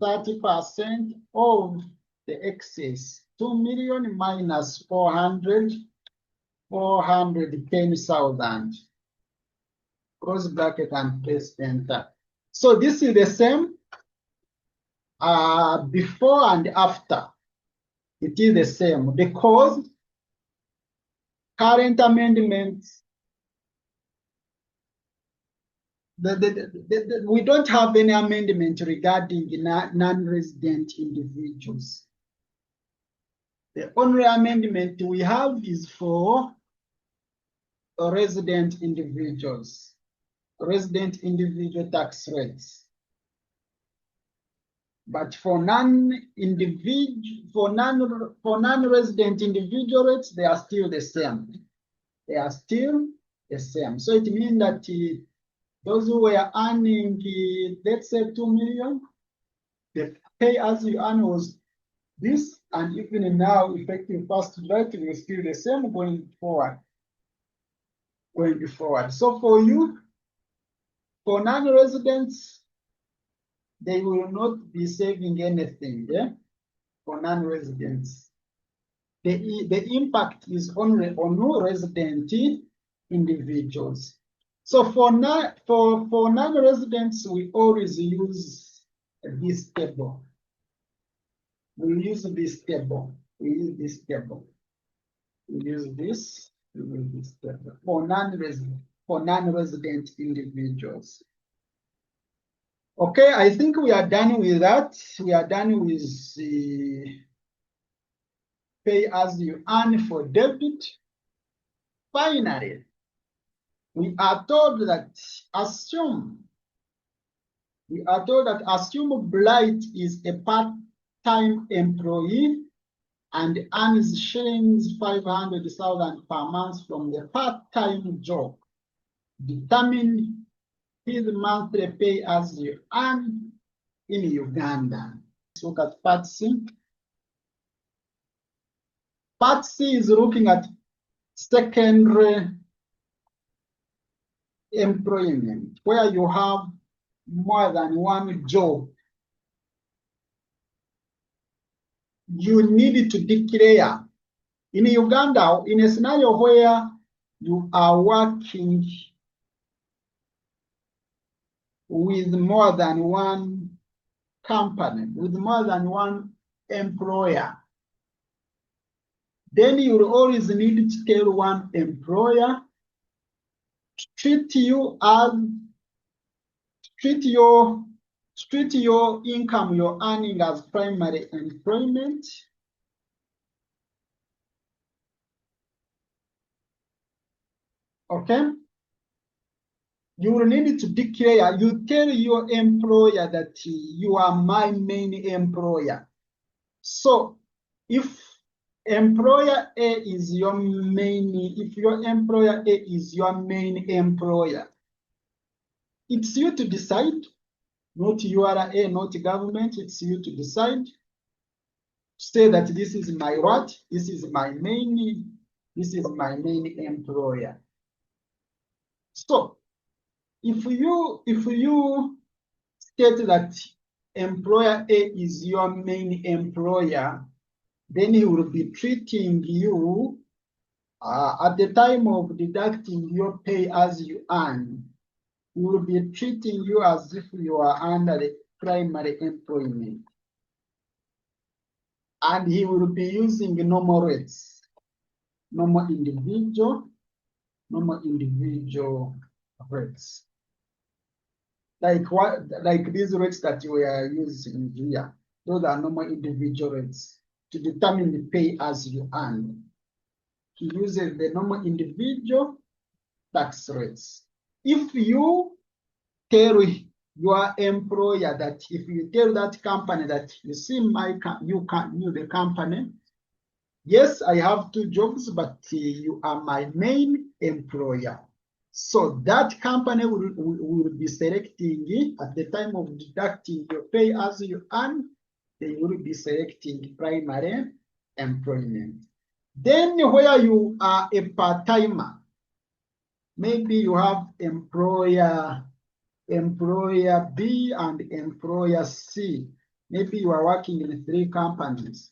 30% of the excess. 2 million minus 410,000. Close bracket and press enter. So this is the same before and after. It is the same because current amendments, we don't have any amendment regarding non-resident individuals. The only amendment we have is for resident individuals, resident individual tax rates. But for non-resident individual rates, they are still the same. They are still the same. So it means that those who were earning, let's say 2 million, the pay as you earn was this, and even now, effective 1st July, it will still the same going forward. So for you, for non-residents, they will not be saving anything, yeah? For non-residents. The impact is only on resident individuals. So for non-residents, we always use this table. We use this table. We use this table. We use this table for non-resident individuals. Okay, I think we are done with that. We are done with the pay as you earn for debit. Finally, we are told that assume Blight is a part-time employee and earns shillings 500,000 per month from the part-time job. Determine his monthly pay as you earn in Uganda. Let's look at Part C. Part C is looking at secondary employment, where you have more than one job. You need to declare. In Uganda, in a scenario where you are working with more than one company, with more than one employer, then you will always need to tell one employer to treat your income you're earning as primary employment. Okay? You will need to declare, you tell your employer that you are my main employer. So if employer A is your if your employer A is your main employer, it's you to decide, not URA, not government, it's you to decide. Say that this is my what? This is my main employer. So if you state that employer A is your main employer, then he will be treating you at the time of deducting your pay as you earn, we will be treating you as if you are under the primary employment. And he will be using normal rates, normal individual rates. Like these rates that we are using here. Those are normal individual rates to determine the pay as you earn. He uses the normal individual tax rates. If you tell your employer that, if you tell that company that, you see, the company, yes, I have 2 jobs, but you are my main employer. So that company will be selecting, at the time of deducting your pay as you earn, they will be selecting primary employment. Then where you are a part-timer, maybe you have employer B and employer C. Maybe you are working in 3 companies.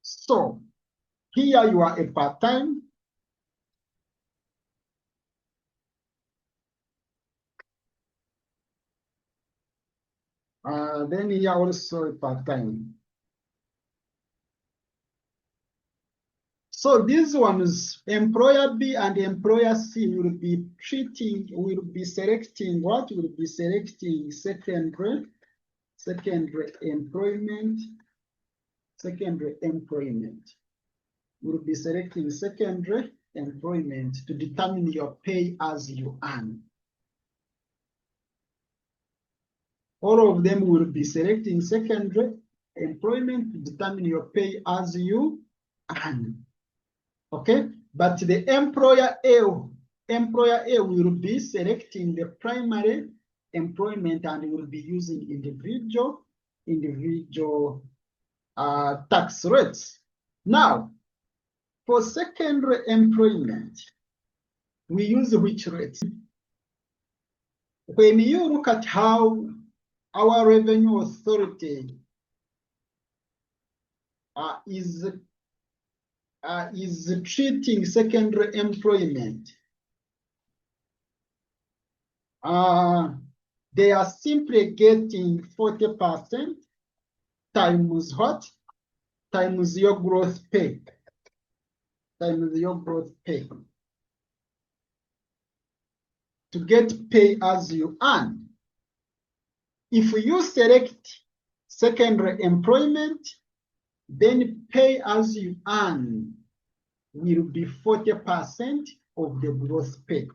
So here you are a part-time. Then here also a part-time. So these ones, employer B and employer C, will be selecting what? Will be selecting secondary employment. We'll be selecting secondary employment to determine your pay as you earn. All of them will be selecting secondary employment to determine your pay as you earn. Okay, but the employer A will be selecting the primary employment and will be using individual tax rates. Now, for secondary employment, we use which rates? When you look at how our revenue authority is treating secondary employment, they are simply getting 40% times what? Times your growth pay. Times your growth pay. To get pay as you earn. If you select secondary employment, then pay as you earn will be 40% of the gross pay.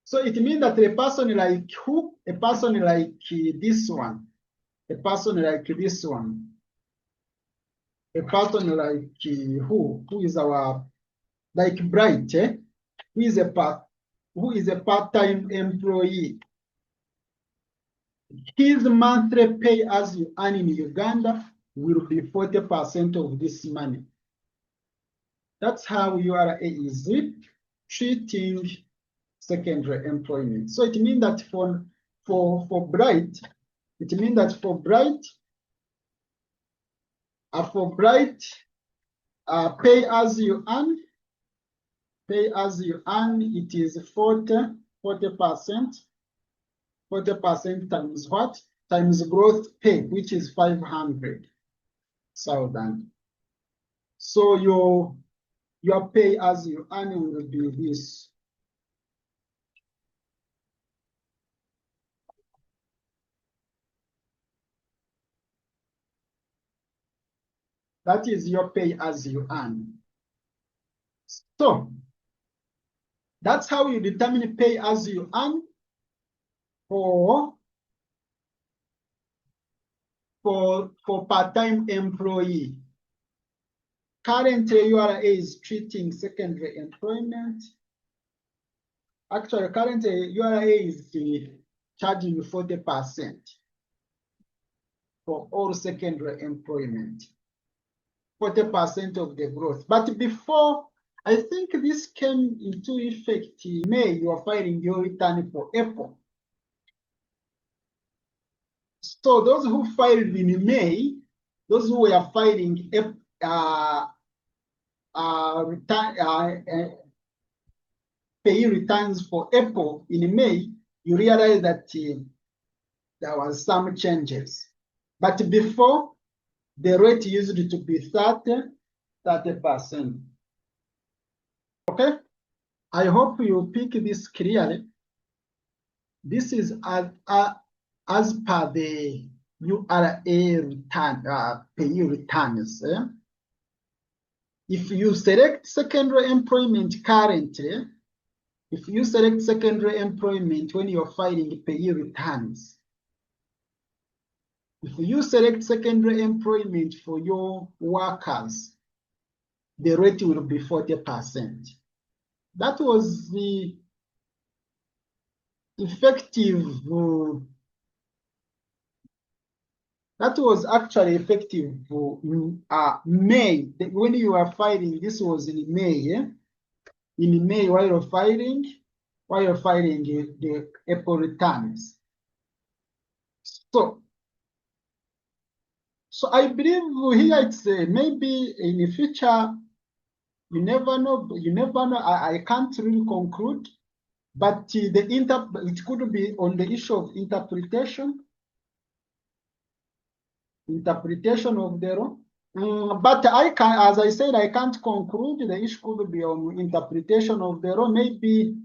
So it means that a person like who? A person like this one. A person like this one. A person like who? Who is our, like Bright, who is a part-time employee. His monthly pay as you earn in Uganda will be 40% of this money. That's how URA is treating secondary employment. So it means that for Bright, it means that for Bright, pay as you earn, it is 40%. 40% times what? Times growth pay, which is 500,000. So your pay as you earn will be this. That is your pay as you earn. So that's how you determine pay as you earn for part-time employee. Currently, URA is treating secondary employment. Actually, currently, URA is charging 40% for all secondary employment. 40% of the growth. But before, I think this came into effect in May, you are filing your return for April. So those who filed in May, those who were filing payee returns for April in May, you realize that there was some changes. But before, the rate used to be 30%. Okay? I hope you pick this clearly. This is as per the URA return, payee returns. If you select secondary employment currently, if you select secondary employment when you're filing payee returns, if you select secondary employment for your workers, the rate will be 40%. That was the effective, that was actually effective May. When you are filing, this was in May, yeah? In May, while you're filing the April returns. So I believe here it's maybe in the future, you never know. I can't really conclude, but it could be on the issue of interpretation of the law. But I can, as I said, I can't conclude. The issue could be on interpretation of the law. Maybe,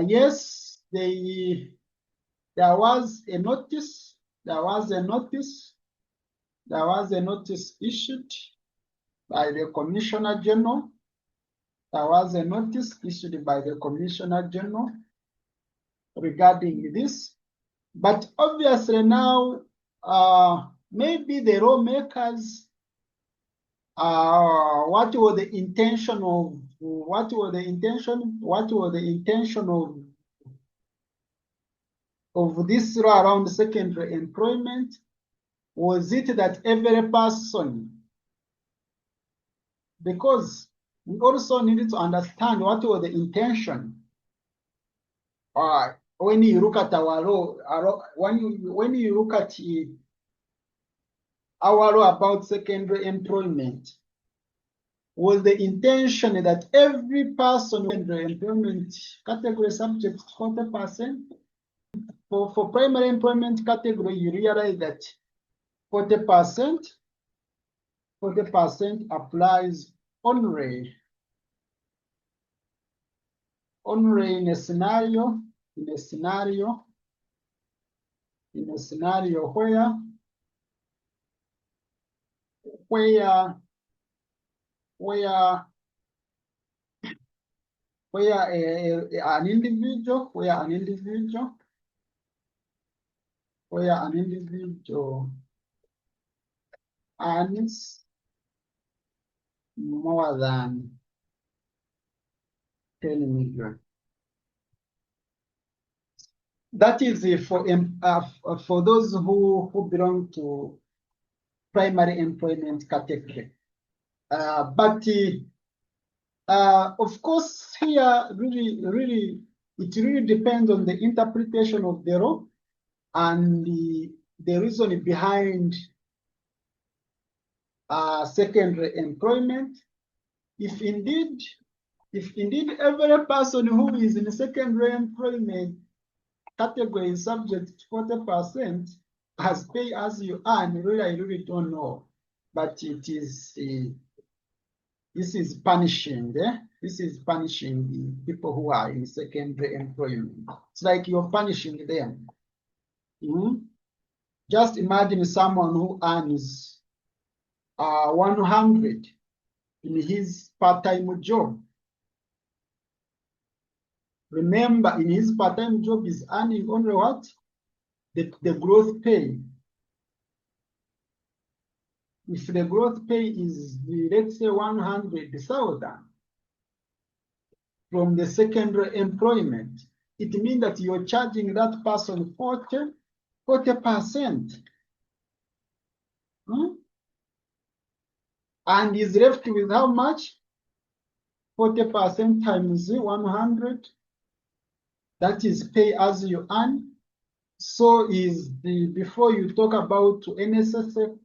yes, there was a notice. There was a notice issued by the Commissioner General. There was a notice issued by the Commissioner General regarding this. But obviously now, maybe the lawmakers, what was the intention of this law around secondary employment? Was it that every person, because we also needed to understand what was the intention. When you look at our law, when you look at our law about secondary employment, was the intention that every person in the employment category subject 40%? For primary employment category, you realize that 40% applies only in a scenario where an individual earns more than 10 million. That is for those who belong to primary employment category. But of course, here it really depends on the interpretation of the law and the reason behind secondary employment. If indeed every person who is in secondary employment category is subject to 40% as pay as you earn, I really don't know. But it is this is punishing. This is punishing the people who are in secondary employment. It's like you're punishing them. Just imagine someone who earns 100 in his part-time job. Remember, in his part-time job is earning only what? The growth pay. If the growth pay is, let's say, 100,000 from the secondary employment, it means that you're charging that person 40%. And is left with how much? 40% times 100. That is pay as you earn. So is before you talk about NSSF,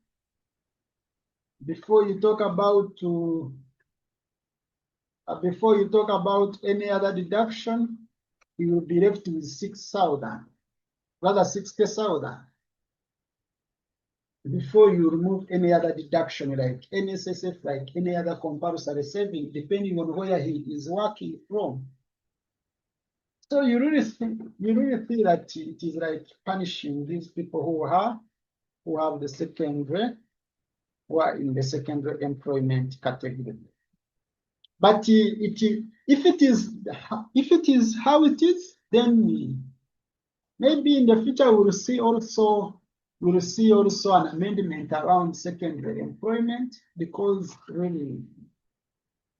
before you talk about any other deduction, you will be left with 6,000, rather 60,000. Before you remove any other deduction like NSSF, like any other compulsory saving, depending on where he is working from. So you really feel that it is like punishing these people who have the secondary, who are in the secondary employment category. But if it is how it is, then maybe in the future we'll see also an amendment around secondary employment, because really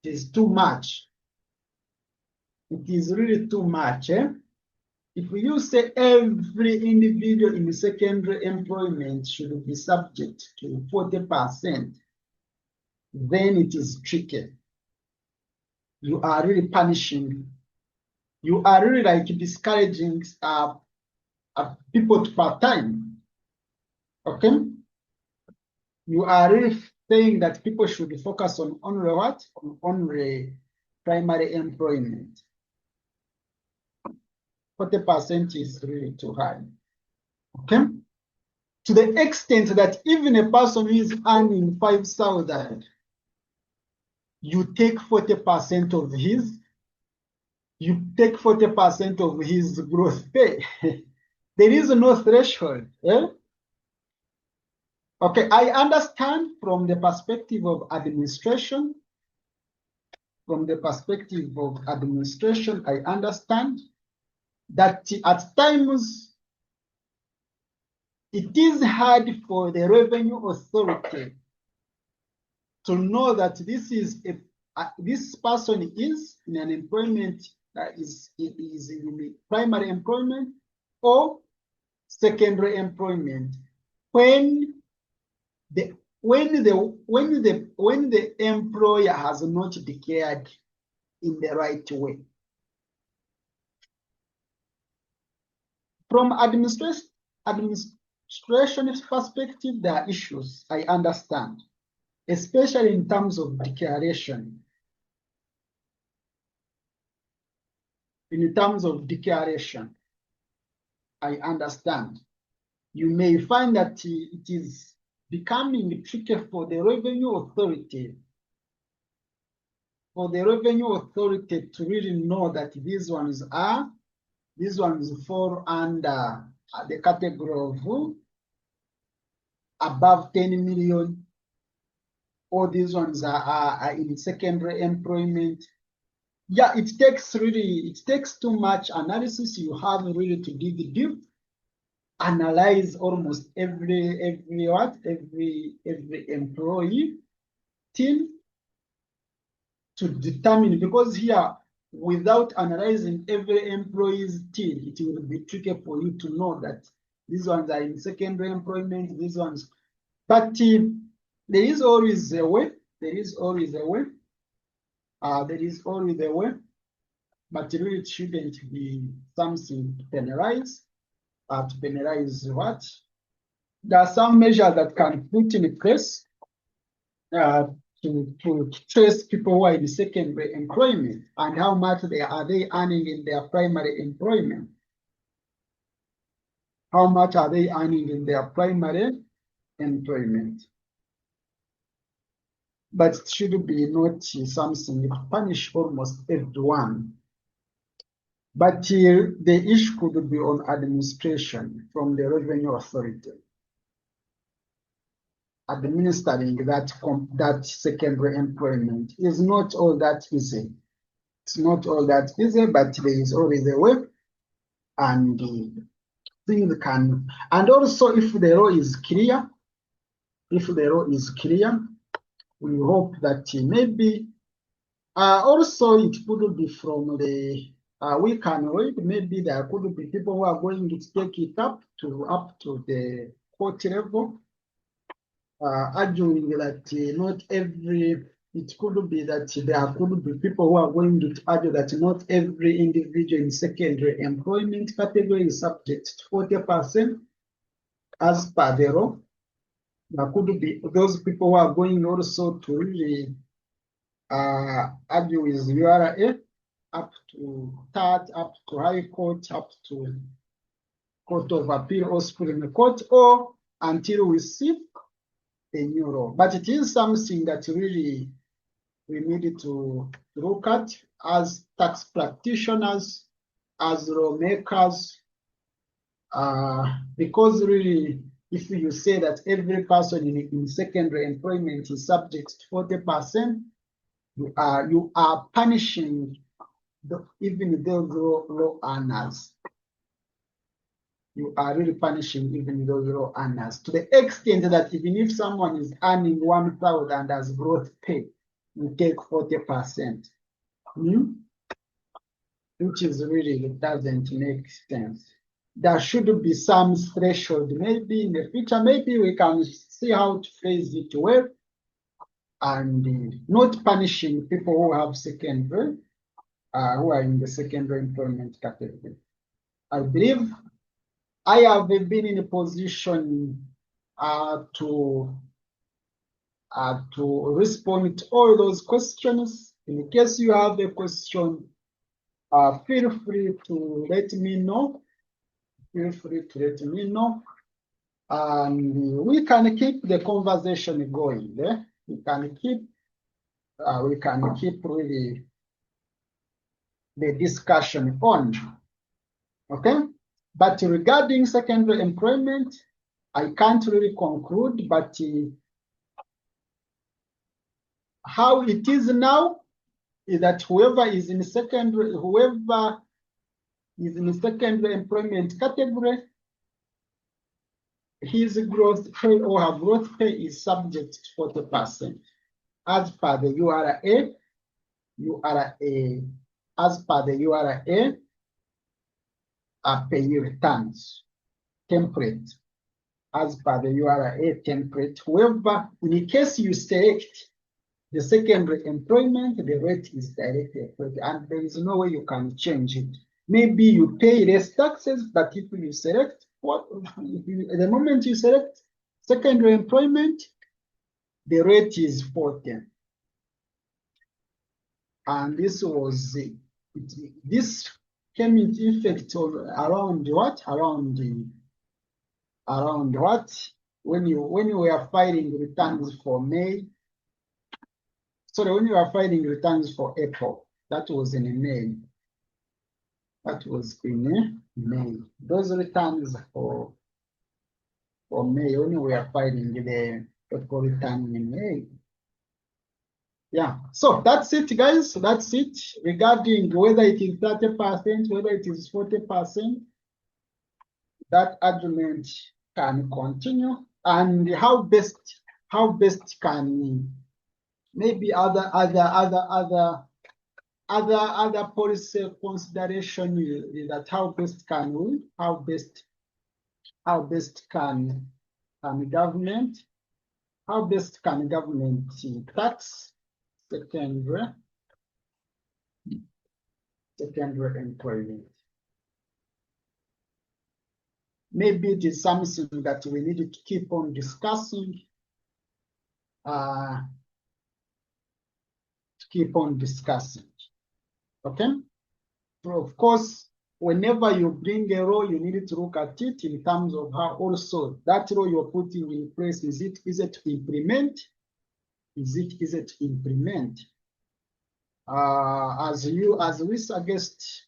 it is too much. It is really too much. If you say every individual in secondary employment should be subject to 40%, then it is tricky. You are really punishing. You are really like discouraging people to part-time. Okay? You are really saying that people should focus on only what? On only primary employment. 40% is really too high. Okay? To the extent that even a person who is earning 5,000, you take 40% of his, gross pay. There is no threshold. Okay, I understand from the perspective of administration. I understand that at times it is hard for the revenue authority to know that this person is in an employment that is in primary employment or secondary employment when the employer has not declared in the right way. From administration's perspective, there are issues I understand, especially in terms of declaration. In terms of declaration, I understand. You may find that it is becoming tricky for the revenue authority to really know that these ones fall under the category of above 10 million, or these ones are in secondary employment. Yeah, it takes too much analysis. You have really to dig deep, analyze almost every employee team to determine, because here, without analyzing every employee's team, it will be tricky for you to know that these ones are in secondary employment, these ones. But there is always a way. But really it shouldn't be something to penalize. To penalize what? There are some measures that can put in place to trace people who are in secondary employment and how much are they earning in their primary employment. How much are they earning in their primary employment? But it should be not something to punish almost everyone. But the issue could be on administration from the revenue authority. Administering that secondary employment is not all that easy. It's not all that easy, but there is always a way, and things can. And also, if the law is clear, we hope that maybe also it could be from the we can wait. Maybe there could be people who are going to take it up to the court level. Arguing that not every, it could be that there could be people who are going to argue that not every individual in secondary employment category is subject to 40% as per the law. There could be those people who are going also to really argue with URA up to TAT, up to High Court, up to Court of Appeal or Supreme Court, or until we seek a new law. But it is something that really we need to look at as tax practitioners, as lawmakers, because really, if you say that every person in secondary employment is subject to 40%, you are punishing even those low earners. You are really punishing even those low earners to the extent that even if someone is earning 1,000 and has growth pay, you take 40%, which is really, it doesn't make sense. There should be some threshold. Maybe in the future, maybe we can see how to phrase it well and not punishing people who have secondary, who are in the secondary employment category. I believe I have been in a position to respond to all those questions. In case you have a question, feel free to let me know. Feel free to let me know. And we can keep the conversation going. We can keep really the discussion on. Okay? But regarding secondary employment, I can't really conclude, but how it is now is that whoever is in secondary employment category, his growth pay or her growth pay is subject to 40%. As per the URA, as per the URA, PAYE returns template. As per the URA template, whoever, in case you select the secondary employment, the rate is directly applied, and there is no way you can change it. Maybe you pay less taxes, but if you select the moment you select secondary employment, the rate is 40. And this was this came into effect around what? Around what? When you were filing returns for May. Sorry, when you were filing returns for April, that was in May. That was in May. Those returns for May, when we are filing the April return in May. Yeah, so that's it, guys. That's it regarding whether it is 30%, whether it is 40%. That argument can continue, and how best can maybe other policy consideration is that how best can government tax secondary employment. Maybe it is something that we need to keep on discussing. Okay? So of course, whenever you bring a law, you need to look at it in terms of how also that law you're putting in place, is it to implement? Is it to implement? As we suggest,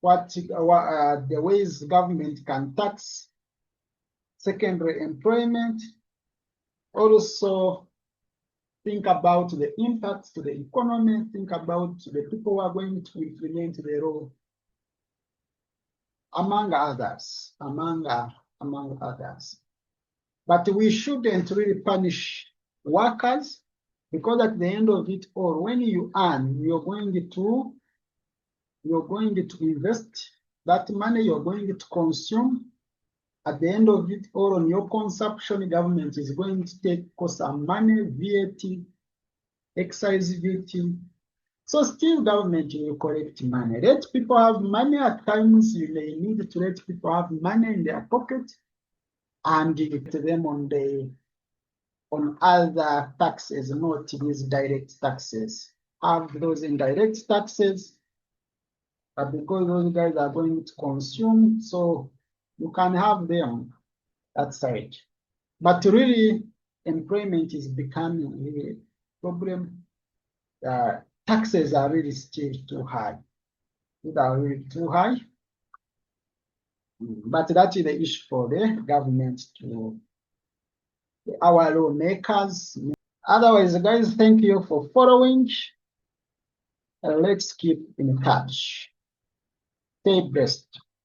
the ways government can tax secondary employment. Also think about the impacts to the economy, think about the people who are going to implement the law, among others. But we shouldn't really punish workers, because at the end of it all, when you earn, you're going to invest that money, you're going to consume. At the end of it all, on your consumption, government is going to take some money, VAT, excise duty. So still government will collect money. Let people have money. At times you may need to let people have money in their pocket. and you get them on other taxes, not these direct taxes. Have those indirect taxes, because those guys are going to consume, so you can have them that side. But really, employment is becoming a problem. Taxes are really still too high. They are really too high. But that is the issue for the government to our lawmakers. Otherwise, guys, thank you for following. Let's keep in touch. Stay blessed.